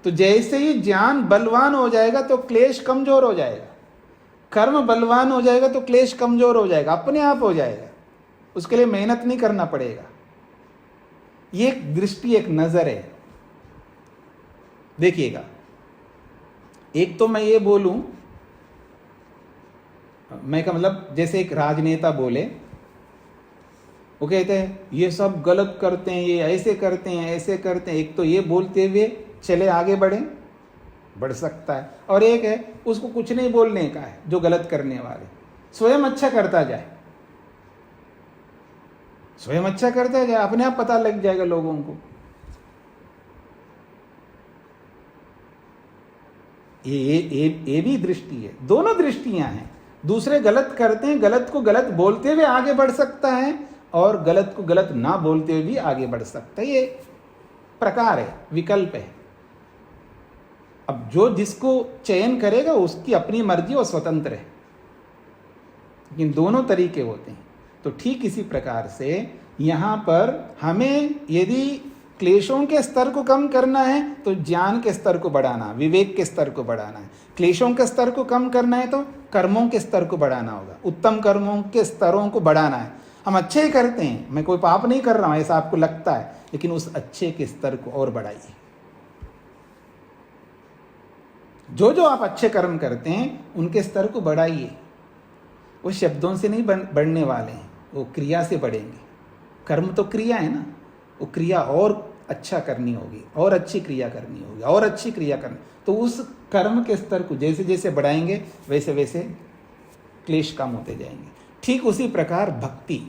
तो जैसे ही ज्ञान बलवान हो जाएगा तो क्लेश कमजोर हो जाएगा, कर्म बलवान हो जाएगा तो क्लेश कमजोर हो जाएगा, अपने आप हो जाएगा। उसके लिए मेहनत नहीं करना पड़ेगा। ये एक दृष्टि, एक नजर है। देखिएगा, एक तो मैं ये बोलूं, मैं का मतलब जैसे एक राजनेता बोले, वो कहते हैं ये सब गलत करते हैं, ये ऐसे करते हैं, ऐसे करते हैं। एक तो ये बोलते हुए चले आगे बढ़ सकता है, और एक है उसको कुछ नहीं बोलने का है, जो गलत करने वाले स्वयं अच्छा करता जाए, स्वयं अच्छा करता जाए, अपने आप पता लग जाएगा लोगों को। ये भी दृष्टि है, दोनों दृष्टियां हैं। दूसरे गलत करते हैं, गलत को गलत बोलते हुए आगे बढ़ सकता है, और गलत को गलत ना बोलते हुए भी आगे बढ़ सकता है। ये प्रकार है, विकल्प है। अब जो जिसको चयन करेगा उसकी अपनी मर्जी और स्वतंत्र है, लेकिन दोनों तरीके होते हैं। तो ठीक इसी प्रकार से यहां पर हमें यदि क्लेशों के स्तर को कम करना है तो ज्ञान के स्तर को बढ़ाना, विवेक के स्तर को बढ़ाना है। क्लेशों के स्तर को कम करना है तो कर्मों के स्तर को बढ़ाना होगा, उत्तम कर्मों के स्तरों को बढ़ाना है। हम अच्छे ही करते हैं, मैं कोई पाप नहीं कर रहा हूं ऐसा आपको लगता है, लेकिन उस अच्छे के स्तर को और बढ़ाइए। जो जो आप अच्छे कर्म करते हैं उनके स्तर को बढ़ाइए। वो शब्दों से नहीं बढ़ने वाले हैं, वो क्रिया से बढ़ेंगे। कर्म तो क्रिया है ना, वो क्रिया और अच्छा करनी होगी, और अच्छी क्रिया करनी होगी, और अच्छी क्रिया करनी। तो उस कर्म के स्तर को जैसे जैसे बढ़ाएंगे वैसे वैसे क्लेश कम होते जाएंगे। ठीक उसी प्रकार भक्ति,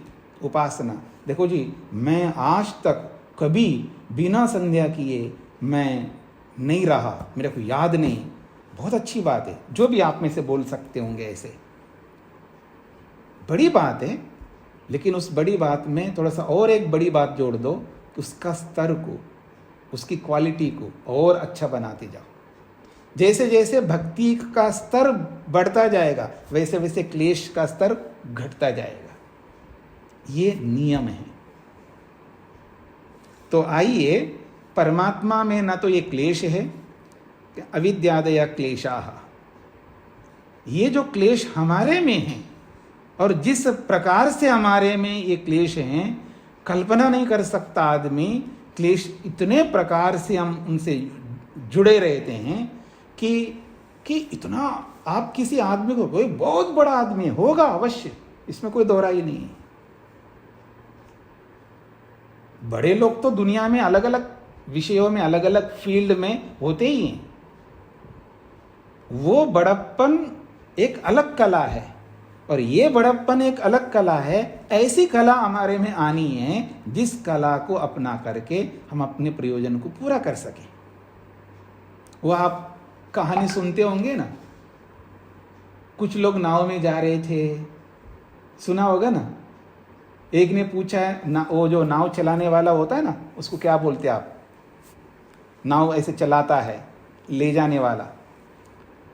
उपासना। देखो जी, मैं आज तक कभी बिना संध्या किए मैं नहीं रहा, मेरे को याद नहीं। बहुत अच्छी बात है, जो भी आप में से बोल सकते होंगे ऐसे, बड़ी बात है। लेकिन उस बड़ी बात में थोड़ा सा और एक बड़ी बात जोड़ दो कि उसका स्तर को, उसकी क्वालिटी को और अच्छा बनाते जाओ। जैसे जैसे भक्ति का स्तर बढ़ता जाएगा वैसे वैसे क्लेश का स्तर घटता जाएगा। ये नियम है। तो आइए, परमात्मा में ना तो ये क्लेश है, अविद्यादया क्लेशाः, ये जो क्लेश हमारे में है और जिस प्रकार से हमारे में ये क्लेश हैं, कल्पना नहीं कर सकता आदमी। क्लेश इतने प्रकार से हम उनसे जुड़े रहते हैं कि इतना, आप किसी आदमी को, कोई बहुत बड़ा आदमी होगा अवश्य, इसमें कोई दोहराई नहीं है। बड़े लोग तो दुनिया में अलग अलग विषयों में, अलग अलग फील्ड में होते ही हैं। वो बड़प्पन एक अलग कला है और ये बड़प्पन एक अलग कला है। ऐसी कला हमारे में आनी है जिस कला को अपना करके हम अपने प्रयोजन को पूरा कर सकें। वो आप कहानी सुनते होंगे ना, कुछ लोग नाव में जा रहे थे, सुना होगा ना। एक ने पूछा है ना, वो जो नाव चलाने वाला होता है ना, उसको क्या बोलते हैं आप? नाव ऐसे चलाता है, ले जाने वाला,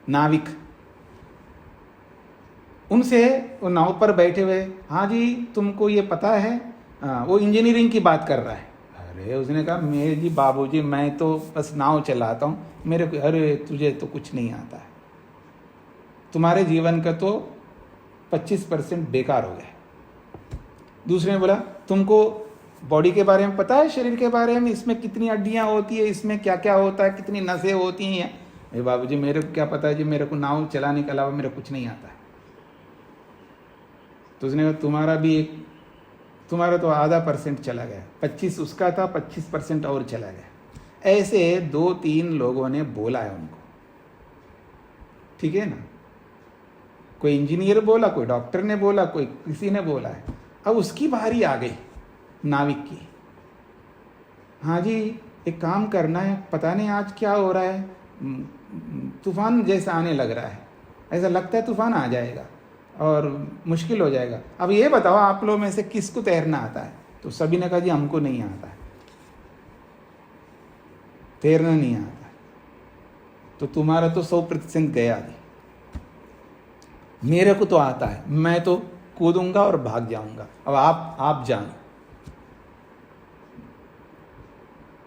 नाविक। उनसे, वो नाव पर बैठे हुए, हाँ जी तुमको ये पता है, वो इंजीनियरिंग की बात कर रहा है। अरे उसने कहा, मेरे जी बाबूजी मैं तो बस नाव चलाता हूँ, मेरे को, अरे तुझे तो कुछ नहीं आता है, तुम्हारे जीवन का तो 25% बेकार हो गया। दूसरे ने बोला, तुमको बॉडी के बारे में पता है, शरीर के बारे में, इसमें कितनी हड्डियाँ होती है, इसमें क्या क्या होता है, कितनी नसें होती हैं। अरे बाबूजी मेरे को क्या पता है जी, मेरे को नाव चलाने के अलावा मेरे कुछ नहीं आता है। तो उसने कहा, तुम्हारा तो आधा % चला गया, 25 उसका था, 25% और चला गया। ऐसे 2-3 लोगों ने बोला है उनको, ठीक है ना। कोई इंजीनियर बोला, कोई डॉक्टर ने बोला, कोई किसी ने बोला है। अब उसकी बारी आ गई नाविक की। हाँ जी एक काम करना है, पता नहीं आज क्या हो रहा है, तूफान जैसा आने लग रहा है, ऐसा लगता है तूफान आ जाएगा और मुश्किल हो जाएगा। अब ये बताओ आप लोग में से किसको तैरना आता है? तो सभी ने कहा जी हमको नहीं आता है, तैरना नहीं आता है। तो तुम्हारा तो 100% गया जी। मेरे को तो आता है, मैं तो कूदूंगा और भाग जाऊंगा, अब आप जान।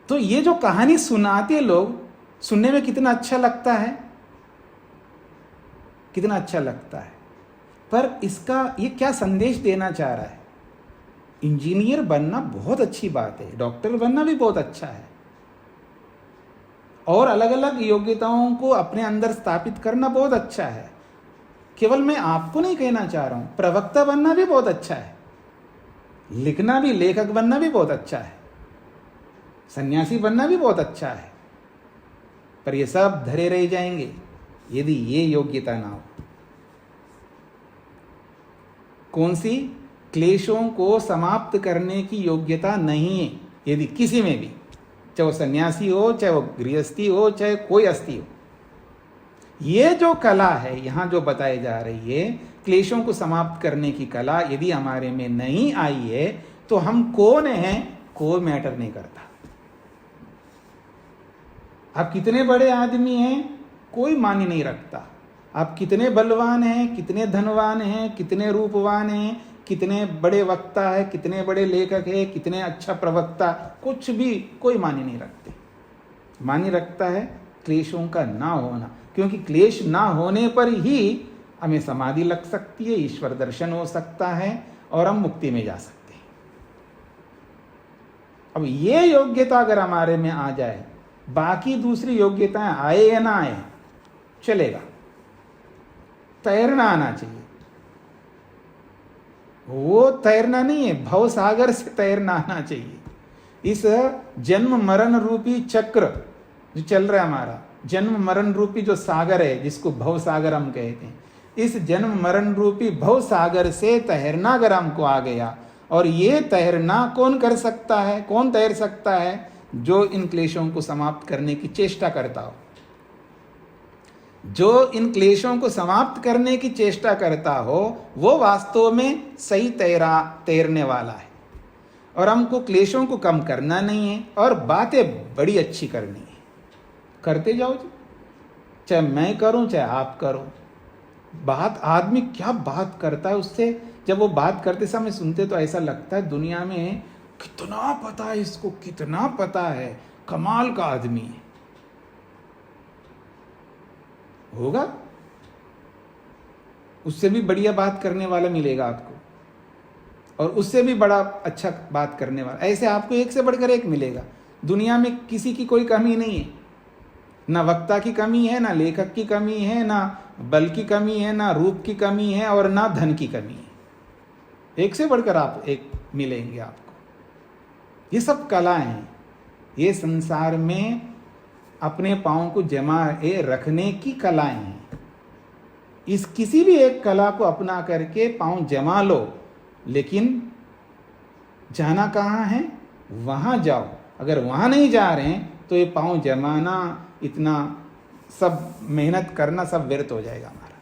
तो ये जो कहानी सुनाते लोग, सुनने में कितना अच्छा लगता है, कितना अच्छा लगता है। पर इसका ये क्या संदेश देना चाह रहा है? इंजीनियर बनना बहुत अच्छी बात है, डॉक्टर बनना भी बहुत अच्छा है, और अलग अलग योग्यताओं को अपने अंदर स्थापित करना बहुत अच्छा है। केवल मैं आपको नहीं कहना चाह रहा हूं, प्रवक्ता बनना भी बहुत अच्छा है, लिखना भी, लेखक बनना भी बहुत अच्छा है, सन्यासी बनना भी बहुत अच्छा है। पर ये सब धरे रह जाएंगे यदि ये योग्यता ना हो। कौन सी? क्लेशों को समाप्त करने की योग्यता नहीं है यदि किसी में भी, चाहे वो सन्यासी हो, चाहे वो गृहस्थी हो, चाहे कोई अस्थि हो। ये जो कला है यहां जो बताई जा रही है, क्लेशों को समाप्त करने की कला यदि हमारे में नहीं आई है तो हम कौन हैं कोई मैटर नहीं करता। आप कितने बड़े आदमी हैं कोई मायने नहीं रखता। आप कितने बलवान हैं, कितने धनवान हैं, कितने रूपवान हैं, कितने बड़े वक्ता है, कितने बड़े लेखक है, कितने अच्छा प्रवक्ता, कुछ भी कोई मायने नहीं रखते। मायने रखता है क्लेशों का ना होना, क्योंकि क्लेश ना होने पर ही हमें समाधि लग सकती है, ईश्वर दर्शन हो सकता है और हम मुक्ति में जा सकते हैं। अब ये योग्यता अगर हमारे में आ जाए, बाकी दूसरी योग्यताएं आए या ना आए चलेगा, तैरना आना चाहिए। वो तैरना नहीं है, भव सागर से तैरना आना चाहिए। इस जन्म मरण रूपी चक्र जो चल रहा है हमारा, जन्म मरण रूपी जो सागर है जिसको भव सागर हम कहते हैं, इस जन्म मरण रूपी भव सागर से तैरना अगर हमको आ गया, और ये तैरना कौन कर सकता है, कौन तैर सकता है? जो इन क्लेशों को समाप्त करने की चेष्टा करता हो। जो इन क्लेशों को समाप्त करने की चेष्टा करता हो वो वास्तव में सही तैरने वाला है। और हमको क्लेशों को कम करना नहीं है और बातें बड़ी अच्छी करनी है। करते जाओ जी, चाहे मैं करूं चाहे आप करो। बात आदमी क्या बात करता है, उससे जब वो बात करते समय सुनते तो ऐसा लगता है दुनिया में कितना पता है इसको, कितना पता है, कमाल का आदमी है। होगा उससे भी बढ़िया बात करने वाला मिलेगा आपको, और उससे भी बड़ा अच्छा बात करने वाला, ऐसे आपको एक से बढ़कर एक मिलेगा। दुनिया में किसी की कोई कमी नहीं है, ना वक्ता की कमी है, ना लेखक की कमी है, ना बल की कमी है, ना रूप की कमी है, और ना धन की कमी है। एक से बढ़कर आप एक मिलेंगे आपको। ये सब कलाएं हैं, ये संसार में अपने पाँव को जमाए रखने की कलाएं हैं। इस किसी भी एक कला को अपना करके पाँव जमा लो, लेकिन जाना कहाँ है? वहाँ जाओ। अगर वहाँ नहीं जा रहे हैं तो ये पाँव जमाना, इतना सब मेहनत करना सब व्यर्थ हो जाएगा हमारा।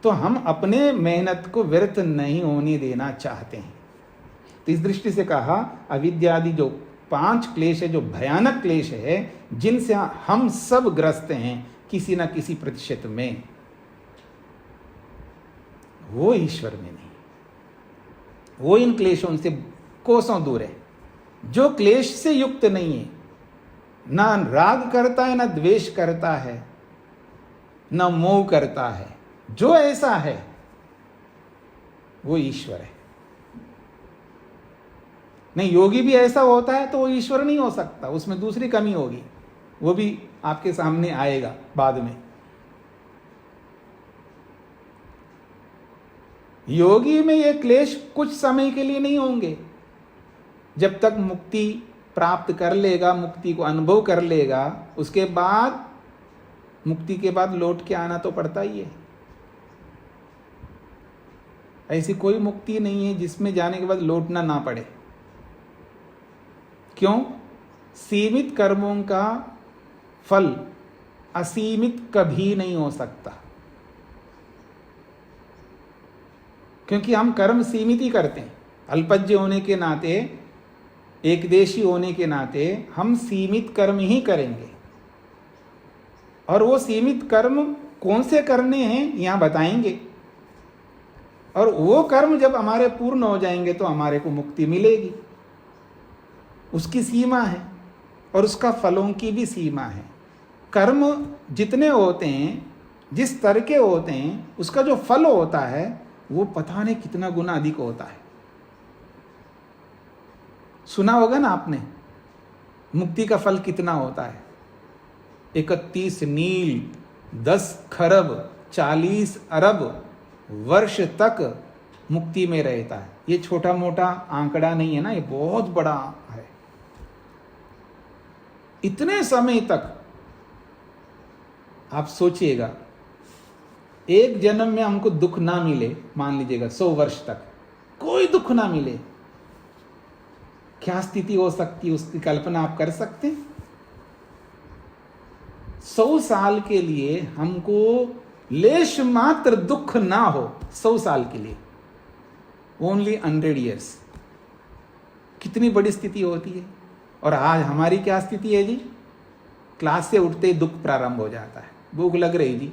तो हम अपने मेहनत को व्यर्थ नहीं होने देना चाहते हैं। तो इस दृष्टि से कहा अविद्यादि जो 5 क्लेश है, जो भयानक क्लेश है, जिनसे हम सब ग्रस्त हैं किसी न किसी प्रतिशत में, वो ईश्वर में नहीं, वो इन क्लेशों से कोसों दूर है। जो क्लेश से युक्त नहीं है, ना राग करता है, ना द्वेष करता है, ना मोह करता है, जो ऐसा है वो ईश्वर है। नहीं, योगी भी ऐसा होता है तो वो ईश्वर नहीं हो सकता, उसमें दूसरी कमी होगी, वो भी आपके सामने आएगा बाद में। योगी में ये क्लेश कुछ समय के लिए नहीं होंगे, जब तक मुक्ति प्राप्त कर लेगा, मुक्ति को अनुभव कर लेगा, उसके बाद मुक्ति के बाद लौट के आना तो पड़ता ही है। ऐसी कोई मुक्ति नहीं है जिसमें जाने के बाद लौटना ना पड़े। क्यों? सीमित कर्मों का फल असीमित कभी नहीं हो सकता, क्योंकि हम कर्म सीमित ही करते हैं। अल्पज्य होने के नाते, एकदेशी होने के नाते हम सीमित कर्म ही करेंगे। और वो सीमित कर्म कौन से करने हैं यहां बताएंगे, और वो कर्म जब हमारे पूर्ण हो जाएंगे तो हमारे को मुक्ति मिलेगी। उसकी सीमा है और उसका फलों की भी सीमा है। कर्म जितने होते हैं, जिस स्तर के होते हैं, उसका जो फल होता है वो पता नहीं कितना गुना अधिक होता है। सुना होगा ना आपने, मुक्ति का फल कितना होता है? 31 नील, 10 खरब, 40 अरब वर्ष तक मुक्ति में रहता है। ये छोटा मोटा आंकड़ा नहीं है ना, ये बहुत बड़ा है। इतने समय तक आप सोचिएगा, एक जन्म में हमको दुख ना मिले, मान लीजिएगा 100 वर्ष तक कोई दुख ना मिले, क्या स्थिति हो सकती है उसकी कल्पना आप कर सकते हैं? 100 साल के लिए हमको लेश मात्र दुख ना हो, 100 साल के लिए, ओनली 100 years, कितनी बड़ी स्थिति होती है। और आज हमारी क्या स्थिति है जी? क्लास से उठते ही दुख प्रारंभ हो जाता है। भूख लग रही जी,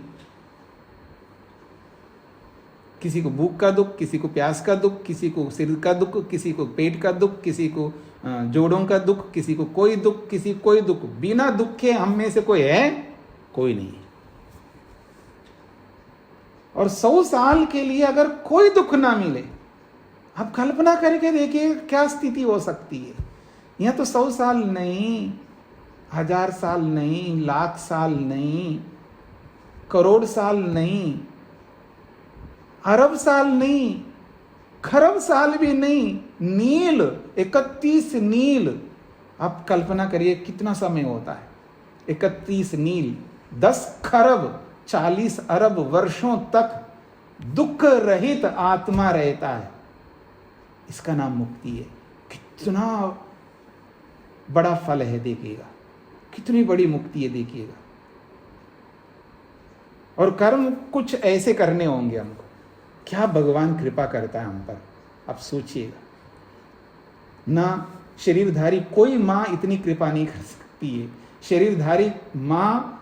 किसी को भूख का दुख, किसी को प्यास का दुख, किसी को सिर का दुख, किसी को पेट का दुख, किसी को जोड़ों का दुख, किसी को कोई दुख, किसी कोई दुख। बिना दुख के हम में से कोई है? कोई नहीं है। और 100 साल के लिए अगर कोई दुख ना मिले, आप कल्पना करके देखिए क्या स्थिति हो सकती है। यहां तो 100 साल नहीं, 1000 साल नहीं, लाख साल नहीं, करोड़ साल नहीं, अरब साल नहीं, खरब साल भी नहीं, नील 31 नील, आप कल्पना करिए कितना समय होता है। 31 नील 10 खरब 40 अरब वर्षों तक दुख रहित आत्मा रहता है। इसका नाम मुक्ति है। कितना बड़ा फल है देखिएगा, कितनी बड़ी मुक्ति है देखिएगा। और कर्म कुछ ऐसे करने होंगे हमको, क्या भगवान कृपा करता है हम पर, आप सोचिएगा। ना शरीरधारी कोई माँ इतनी कृपा नहीं कर सकती है। शरीरधारी माँ,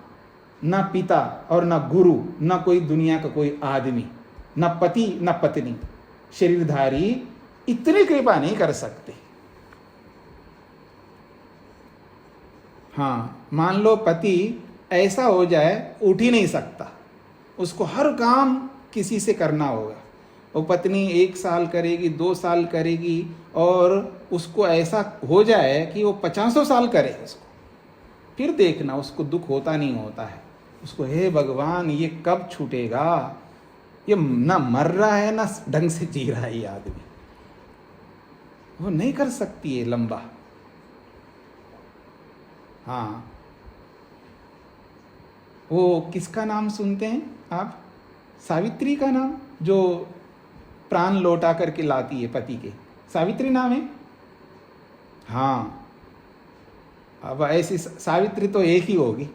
ना पिता और ना गुरु, ना कोई दुनिया का कोई आदमी, ना पति ना पत्नी, शरीरधारी इतनी कृपा नहीं कर सकते। हाँ, मान लो पति ऐसा हो जाए उठ ही नहीं सकता, उसको हर काम किसी से करना होगा। वो पत्नी 1 साल करेगी, 2 साल करेगी, और उसको ऐसा हो जाए कि वो 50 साल करे उसको, फिर देखना उसको दुख होता नहीं होता है। उसको हे भगवान ये कब छूटेगा, ये ना मर रहा है ना ढंग से जी रहा है ये आदमी, वो नहीं कर सकती है लंबा। हाँ, वो किसका नाम सुनते हैं आप, सावित्री का नाम, जो प्राण लौटा करके लाती है पति के, सावित्री नाम है। हाँ, अब ऐसी सावित्री तो एक ही होगी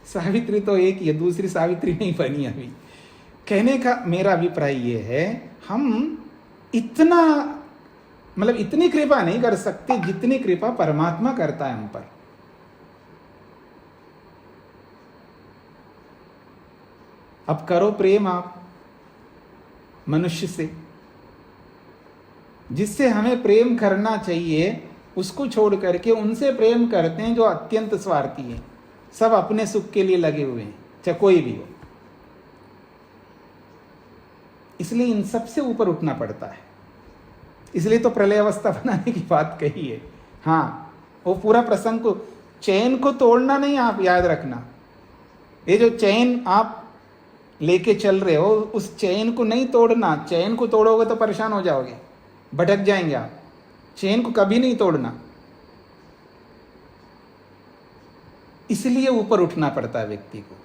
सावित्री तो एक ही है, दूसरी सावित्री नहीं बनी अभी। कहने का मेरा अभिप्राय ये है, हम इतना मतलब इतनी कृपा नहीं कर सकते जितनी कृपा परमात्मा करता है हम पर। अब करो प्रेम आप मनुष्य से, जिससे हमें प्रेम करना चाहिए उसको छोड़ करके उनसे प्रेम करते हैं जो अत्यंत स्वार्थी हैं, सब अपने सुख के लिए लगे हुए हैं, चाहे कोई भी हो। इसलिए इन सबसे ऊपर उठना पड़ता है। इसलिए तो प्रलय अवस्था बनाने की बात कही है। हाँ, वो पूरा प्रसंग को, चैन को तोड़ना नहीं, आप याद रखना, ये जो चैन आप लेके चल रहे हो उस चैन को नहीं तोड़ना। चैन को तोड़ोगे तो परेशान हो जाओगे, भटक जाएंगे आप। चैन को कभी नहीं तोड़ना, इसलिए ऊपर उठना पड़ता है व्यक्ति को।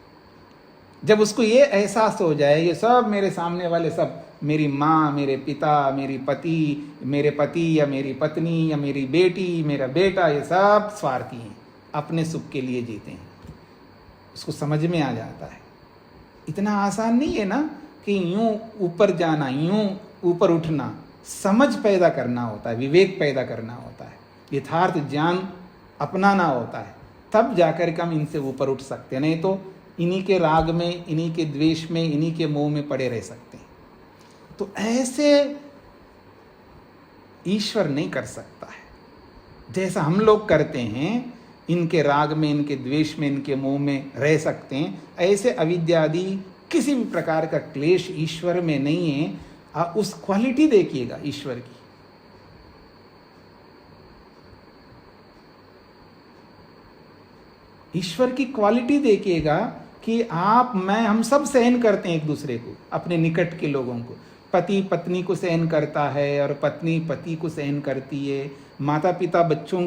जब उसको ये एहसास हो जाए ये सब मेरे सामने वाले सब, मेरी माँ, मेरे पिता, मेरे पति या मेरी पत्नी या मेरी बेटी, मेरा बेटा, ये सब स्वार्थी हैं, अपने सुख के लिए जीते हैं, उसको समझ में आ जाता है। इतना आसान नहीं है ना कि यूं ऊपर जाना, यूं ऊपर उठना। समझ पैदा करना होता है, विवेक पैदा करना होता है, यथार्थ ज्ञान अपनाना होता है, तब जाकर के हम इनसे ऊपर उठ सकते हैं। नहीं तो इन्हीं के राग में, इन्हीं के द्वेष में, इन्हीं के मोह में पड़े रह सकते हैं। तो ऐसे ईश्वर नहीं कर सकता है जैसा हम लोग करते हैं। इनके राग में, इनके द्वेष में, इनके मोह में रह सकते हैं, ऐसे अविद्यादि किसी भी प्रकार का क्लेश ईश्वर में नहीं है। आप उस क्वालिटी देखिएगा ईश्वर की। ईश्वर की क्वालिटी देखिएगा कि आप, मैं, हम सब सहन करते हैं एक दूसरे को, अपने निकट के लोगों को। पति पत्नी को सहन करता है और पत्नी पति को सहन करती है। माता पिता बच्चों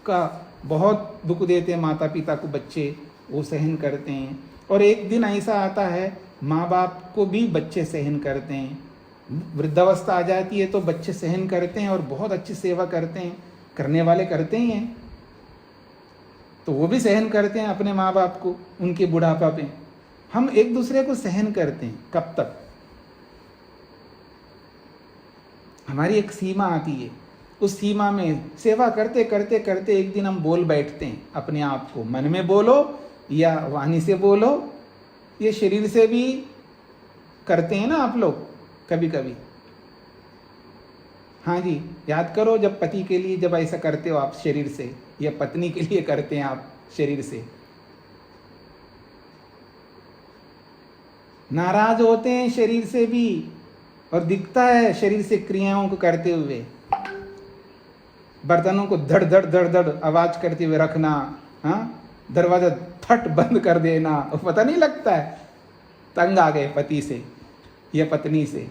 का बहुत दुख देते हैं, माता पिता को बच्चे वो सहन करते हैं। और एक दिन ऐसा आता है माँ बाप को भी बच्चे सहन करते हैं। वृद्धावस्था आ जाती है तो बच्चे सहन करते हैं और बहुत अच्छी सेवा करते हैं, करने वाले करते ही हैं। तो वो भी सहन करते हैं अपने माँ बाप को उनके बुढ़ापा पे। हम एक दूसरे को सहन करते हैं कब तक? हमारी एक सीमा आती है, उस सीमा में सेवा करते करते करते एक दिन हम बोल बैठते हैं अपने आप को। मन में बोलो या वाणी से बोलो, ये शरीर से भी करते हैं ना आप लोग कभी कभी। हाँ जी, याद करो जब पति के लिए जब ऐसा करते हो आप शरीर से, या पत्नी के लिए करते हैं आप शरीर से। नाराज होते हैं शरीर से भी, और दिखता है शरीर से क्रियाओं को करते हुए। बर्तनों को धड़ धड़ धड़ धड़ आवाज करते हुए रखना, हाँ, दरवाजा फट बंद कर देना, पता नहीं लगता है तंग आ गए पति से या पत्नी से।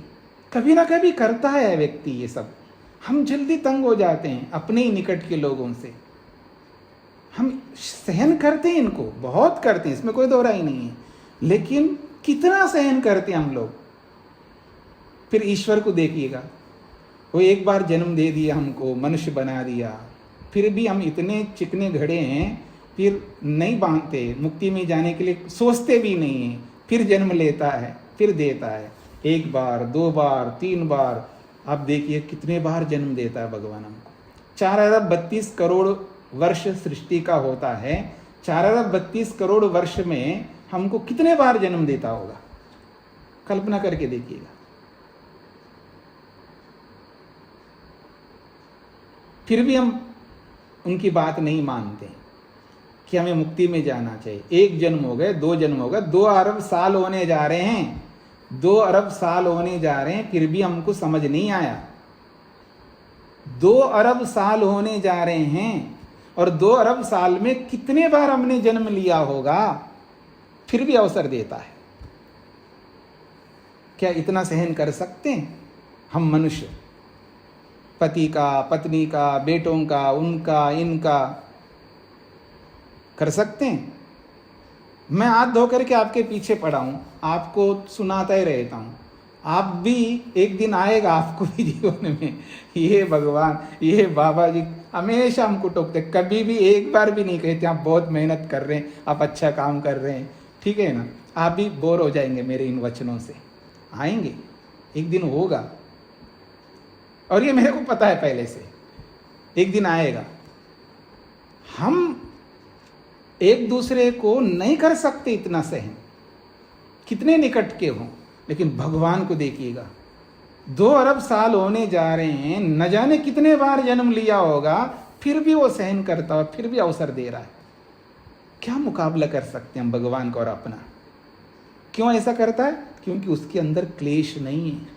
कभी ना कभी करता है व्यक्ति ये सब। हम जल्दी तंग हो जाते हैं अपने ही निकट के लोगों से, हम सहन करते हैं, इनको बहुत करते हैं, इसमें कोई दो राय नहीं है, लेकिन कितना सहन करते हैं हम लोग। फिर ईश्वर को देखिएगा, वो एक बार जन्म दे दिया, हमको मनुष्य बना दिया, फिर भी हम इतने चिकने घड़े हैं, फिर नहीं बांधते, मुक्ति में जाने के लिए सोचते भी नहीं हैं, फिर जन्म लेता है, फिर देता है, एक बार, दो बार, तीन बार, आप देखिए कितने बार जन्म देता है भगवान हमको। 4,32 करोड़ वर्ष सृष्टि का होता है, 4,32 करोड़ वर्ष में हमको कितने बार जन्म देता होगा, कल्पना करके देखिएगा। फिर भी हम उनकी बात नहीं मानते कि हमें मुक्ति में जाना चाहिए। एक जन्म हो गए, दो जन्म हो गए, 2 अरब साल होने जा रहे हैं, 2 अरब साल होने जा रहे हैं, फिर भी हमको समझ नहीं आया। 2 अरब साल होने जा रहे हैं और 2 अरब साल में कितने बार हमने जन्म लिया होगा, फिर भी अवसर देता है। क्या इतना सहन कर सकते हैं हम मनुष्य? पति का, पत्नी का, बेटों का, उनका, इनका कर सकते हैं? मैं हाथ धो करके आपके पीछे पड़ा हूं, आपको सुनाता ही रहता हूं, आप भी एक दिन आएगा आपको भी जीवन में, ये भगवान, ये बाबा जी हमेशा हमको टोकते, कभी भी एक बार भी नहीं कहते आप बहुत मेहनत कर रहे हैं, आप अच्छा काम कर रहे हैं, ठीक है ना। आप भी बोर हो जाएंगे मेरे इन वचनों से, आएंगे एक दिन होगा, और ये मेरे को पता है पहले से, एक दिन आएगा। हम एक दूसरे को नहीं कर सकते इतना सहन, कितने निकट के हों, लेकिन भगवान को देखिएगा, 2 अरब साल होने जा रहे हैं, न जाने कितने बार जन्म लिया होगा, फिर भी वो सहन करता है, फिर भी अवसर दे रहा है। क्या मुकाबला कर सकते हैं हम भगवान का और अपना? क्यों ऐसा करता है? क्योंकि उसके अंदर क्लेश नहीं है।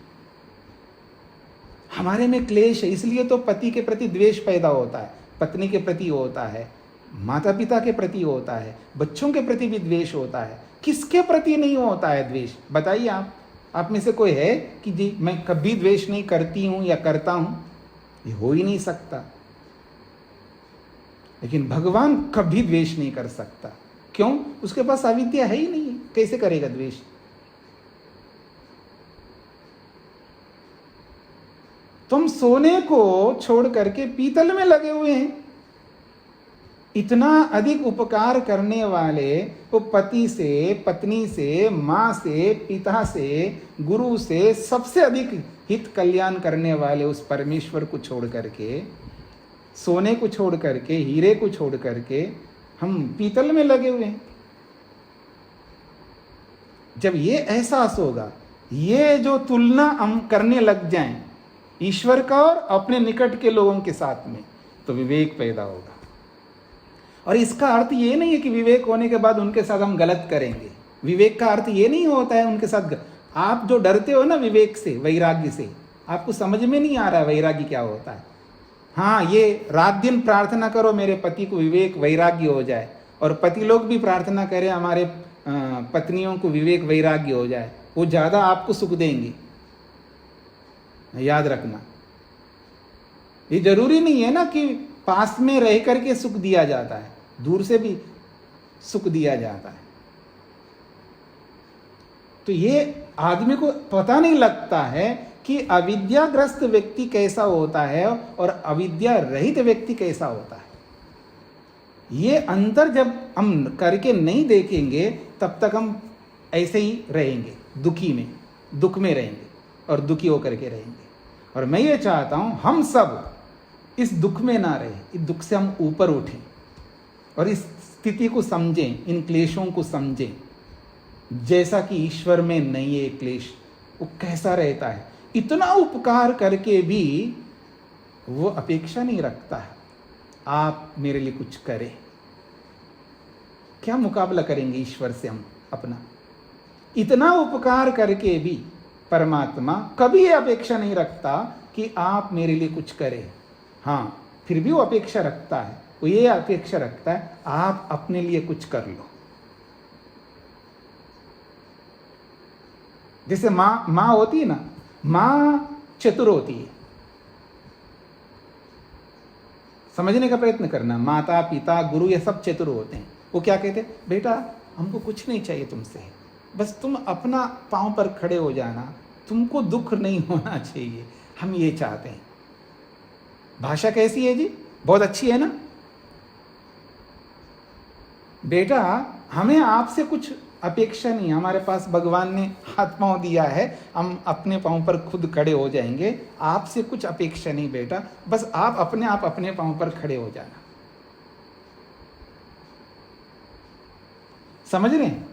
हमारे में क्लेश है, इसलिए तो पति के प्रति द्वेष पैदा होता है, पत्नी के प्रति होता है, माता पिता के प्रति होता है, बच्चों के प्रति भी द्वेष होता है। किसके प्रति नहीं होता है द्वेष? बताइए आप में से कोई है कि जी मैं कभी द्वेष नहीं करती हूं या करता हूं? ये हो ही नहीं सकता। लेकिन भगवान कभी द्वेष नहीं कर सकता। क्यों? उसके पास अविद्या है ही नहीं है, कैसे करेगा द्वेष? तुम सोने को छोड़ करके पीतल में लगे हुए हैं। इतना अधिक उपकार करने वाले वो पति से, पत्नी से, माँ से, पिता से, गुरु से, सबसे अधिक हित कल्याण करने वाले उस परमेश्वर को छोड़ करके, सोने को छोड़ करके, हीरे को छोड़ करके हम पीतल में लगे हुए हैं। जब ये एहसास होगा, ये जो तुलना हम करने लग जाएं ईश्वर का और अपने निकट के लोगों के साथ में, तो विवेक पैदा होगा। और इसका अर्थ ये नहीं है कि विवेक होने के बाद उनके साथ हम गलत करेंगे। विवेक का अर्थ ये नहीं होता है उनके साथ आप जो डरते हो ना विवेक से, वैराग्य से, आपको समझ में नहीं आ रहा है वैराग्य क्या होता है। हाँ, ये रात दिन प्रार्थना करो मेरे पति को विवेक वैराग्य हो जाए, और पति लोग भी प्रार्थना करें हमारे पत्नियों को विवेक वैराग्य हो जाए, वो ज़्यादा आपको सुख देंगे। याद रखना, ये जरूरी नहीं है ना कि पास में रह करके सुख दिया जाता है, दूर से भी सुख दिया जाता है। तो ये आदमी को पता नहीं लगता है कि अविद्याग्रस्त व्यक्ति कैसा होता है और अविद्या रहित व्यक्ति कैसा होता है। ये अंतर जब हम करके नहीं देखेंगे तब तक हम ऐसे ही रहेंगे, दुख में रहेंगे और दुखी होकर के रहेंगे। और मैं ये चाहता हूं हम सब इस दुख में ना रहे, इस दुख से हम ऊपर उठें और इस स्थिति को समझें, इन क्लेशों को समझें। जैसा कि ईश्वर में नहीं है क्लेश, वो कैसा रहता है, इतना उपकार करके भी वो अपेक्षा नहीं रखता है आप मेरे लिए कुछ करें। क्या मुकाबला करेंगे ईश्वर से हम अपना? इतना उपकार करके भी परमात्मा कभी ये अपेक्षा नहीं रखता कि आप मेरे लिए कुछ करें। हाँ, फिर भी वो अपेक्षा रखता है, वो ये अपेक्षा रखता है आप अपने लिए कुछ कर लो। जैसे माँ होती है ना, माँ चतुर होती है। समझने का प्रयत्न करना, माता पिता गुरु ये सब चतुर होते हैं। वो क्या कहते हैं, बेटा हमको कुछ नहीं चाहिए तुमसे, बस तुम अपना पांव पर खड़े हो जाना, तुमको दुख नहीं होना चाहिए, हम ये चाहते हैं। भाषा कैसी है जी, बहुत अच्छी है ना। बेटा हमें आपसे कुछ अपेक्षा नहीं, हमारे पास भगवान ने हाथ पांव दिया है, हम अपने पांव पर खुद खड़े हो जाएंगे, आपसे कुछ अपेक्षा नहीं बेटा, बस आप अपने पांव पर खड़े हो जाना। समझ रहे हैं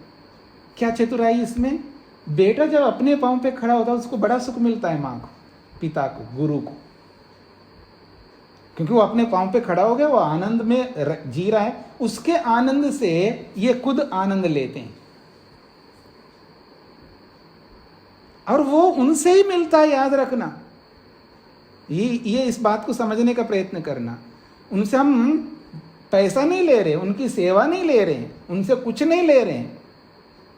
क्या चतुराई इसमें। बेटा जब अपने पांव पे खड़ा होता है उसको बड़ा सुख मिलता है, मां को, पिता को, गुरु को, क्योंकि वो अपने पांव पे खड़ा हो गया, वो आनंद में जी रहा है, उसके आनंद से ये खुद आनंद लेते हैं और वो उनसे ही मिलता है। याद रखना, ये इस बात को समझने का प्रयत्न करना। उनसे हम पैसा नहीं ले रहे, उनकी सेवा नहीं ले रहे हैं, उनसे कुछ नहीं ले रहे हैं,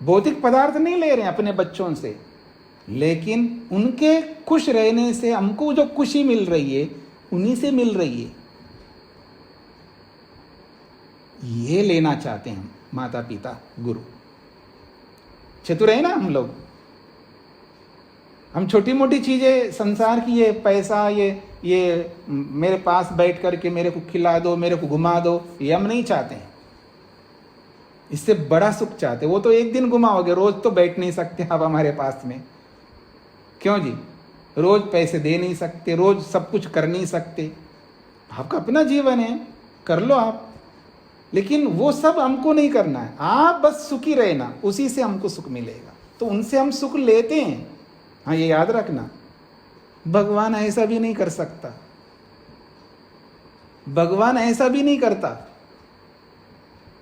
भौतिक पदार्थ नहीं ले रहे हैं अपने बच्चों से, लेकिन उनके खुश रहने से हमको जो खुशी मिल रही है उन्हीं से मिल रही है। ये लेना चाहते हैं हम, माता पिता गुरु। चतुर है ना हम लोग। हम छोटी मोटी चीजें संसार की, ये पैसा, ये मेरे पास बैठ करके मेरे को खिला दो, मेरे को घुमा दो, ये हम नहीं चाहते हैं। इससे बड़ा सुख चाहते। वो तो एक दिन घुमाओगे, रोज तो बैठ नहीं सकते आप हमारे पास में। क्यों जी, रोज पैसे दे नहीं सकते, रोज सब कुछ कर नहीं सकते। आपका अपना जीवन है, कर लो आप, लेकिन वो सब हमको नहीं करना है। आप बस सुखी रहना, उसी से हमको सुख मिलेगा। तो उनसे हम सुख लेते हैं। हाँ, ये याद रखना, भगवान ऐसा भी नहीं कर सकता, भगवान ऐसा भी नहीं करता,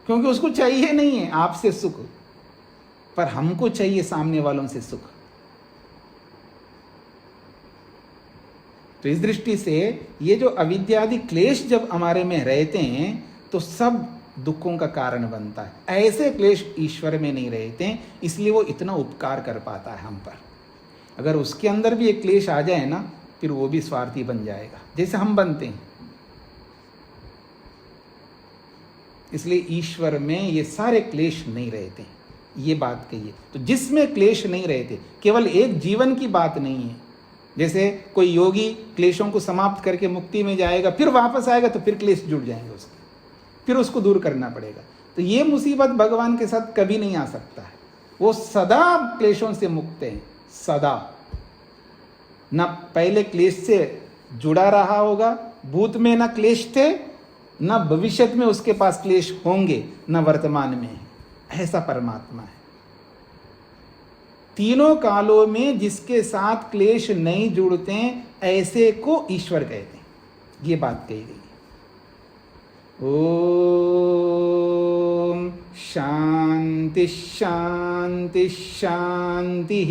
क्योंकि उसको चाहिए नहीं है आपसे सुख, पर हमको चाहिए सामने वालों से सुख। तो इस दृष्टि से ये जो अविद्यादि क्लेश जब हमारे में रहते हैं तो सब दुखों का कारण बनता है। ऐसे क्लेश ईश्वर में नहीं रहते हैं, इसलिए वो इतना उपकार कर पाता है हम पर। अगर उसके अंदर भी एक क्लेश आ जाए ना, फिर वो भी स्वार्थी बन जाएगा, जैसे हम बनते हैं। इसलिए ईश्वर में ये सारे क्लेश नहीं रहते, ये बात कहिए। तो जिसमें क्लेश नहीं रहते, केवल एक जीवन की बात नहीं है। जैसे कोई योगी क्लेशों को समाप्त करके मुक्ति में जाएगा, फिर वापस आएगा तो फिर क्लेश जुड़ जाएंगे उसके, फिर उसको दूर करना पड़ेगा। तो ये मुसीबत भगवान के साथ कभी नहीं आ सकता है। वो सदा क्लेशों से मुक्त है, सदा। न पहले क्लेश से जुड़ा रहा होगा, भूत में न क्लेश थे, न भविष्य में उसके पास क्लेश होंगे, न वर्तमान में। ऐसा परमात्मा है। तीनों कालों में जिसके साथ क्लेश नहीं जुड़ते हैं, ऐसे को ईश्वर कहते हैं। ये बात कही गई। ओम शांति शांति शांति।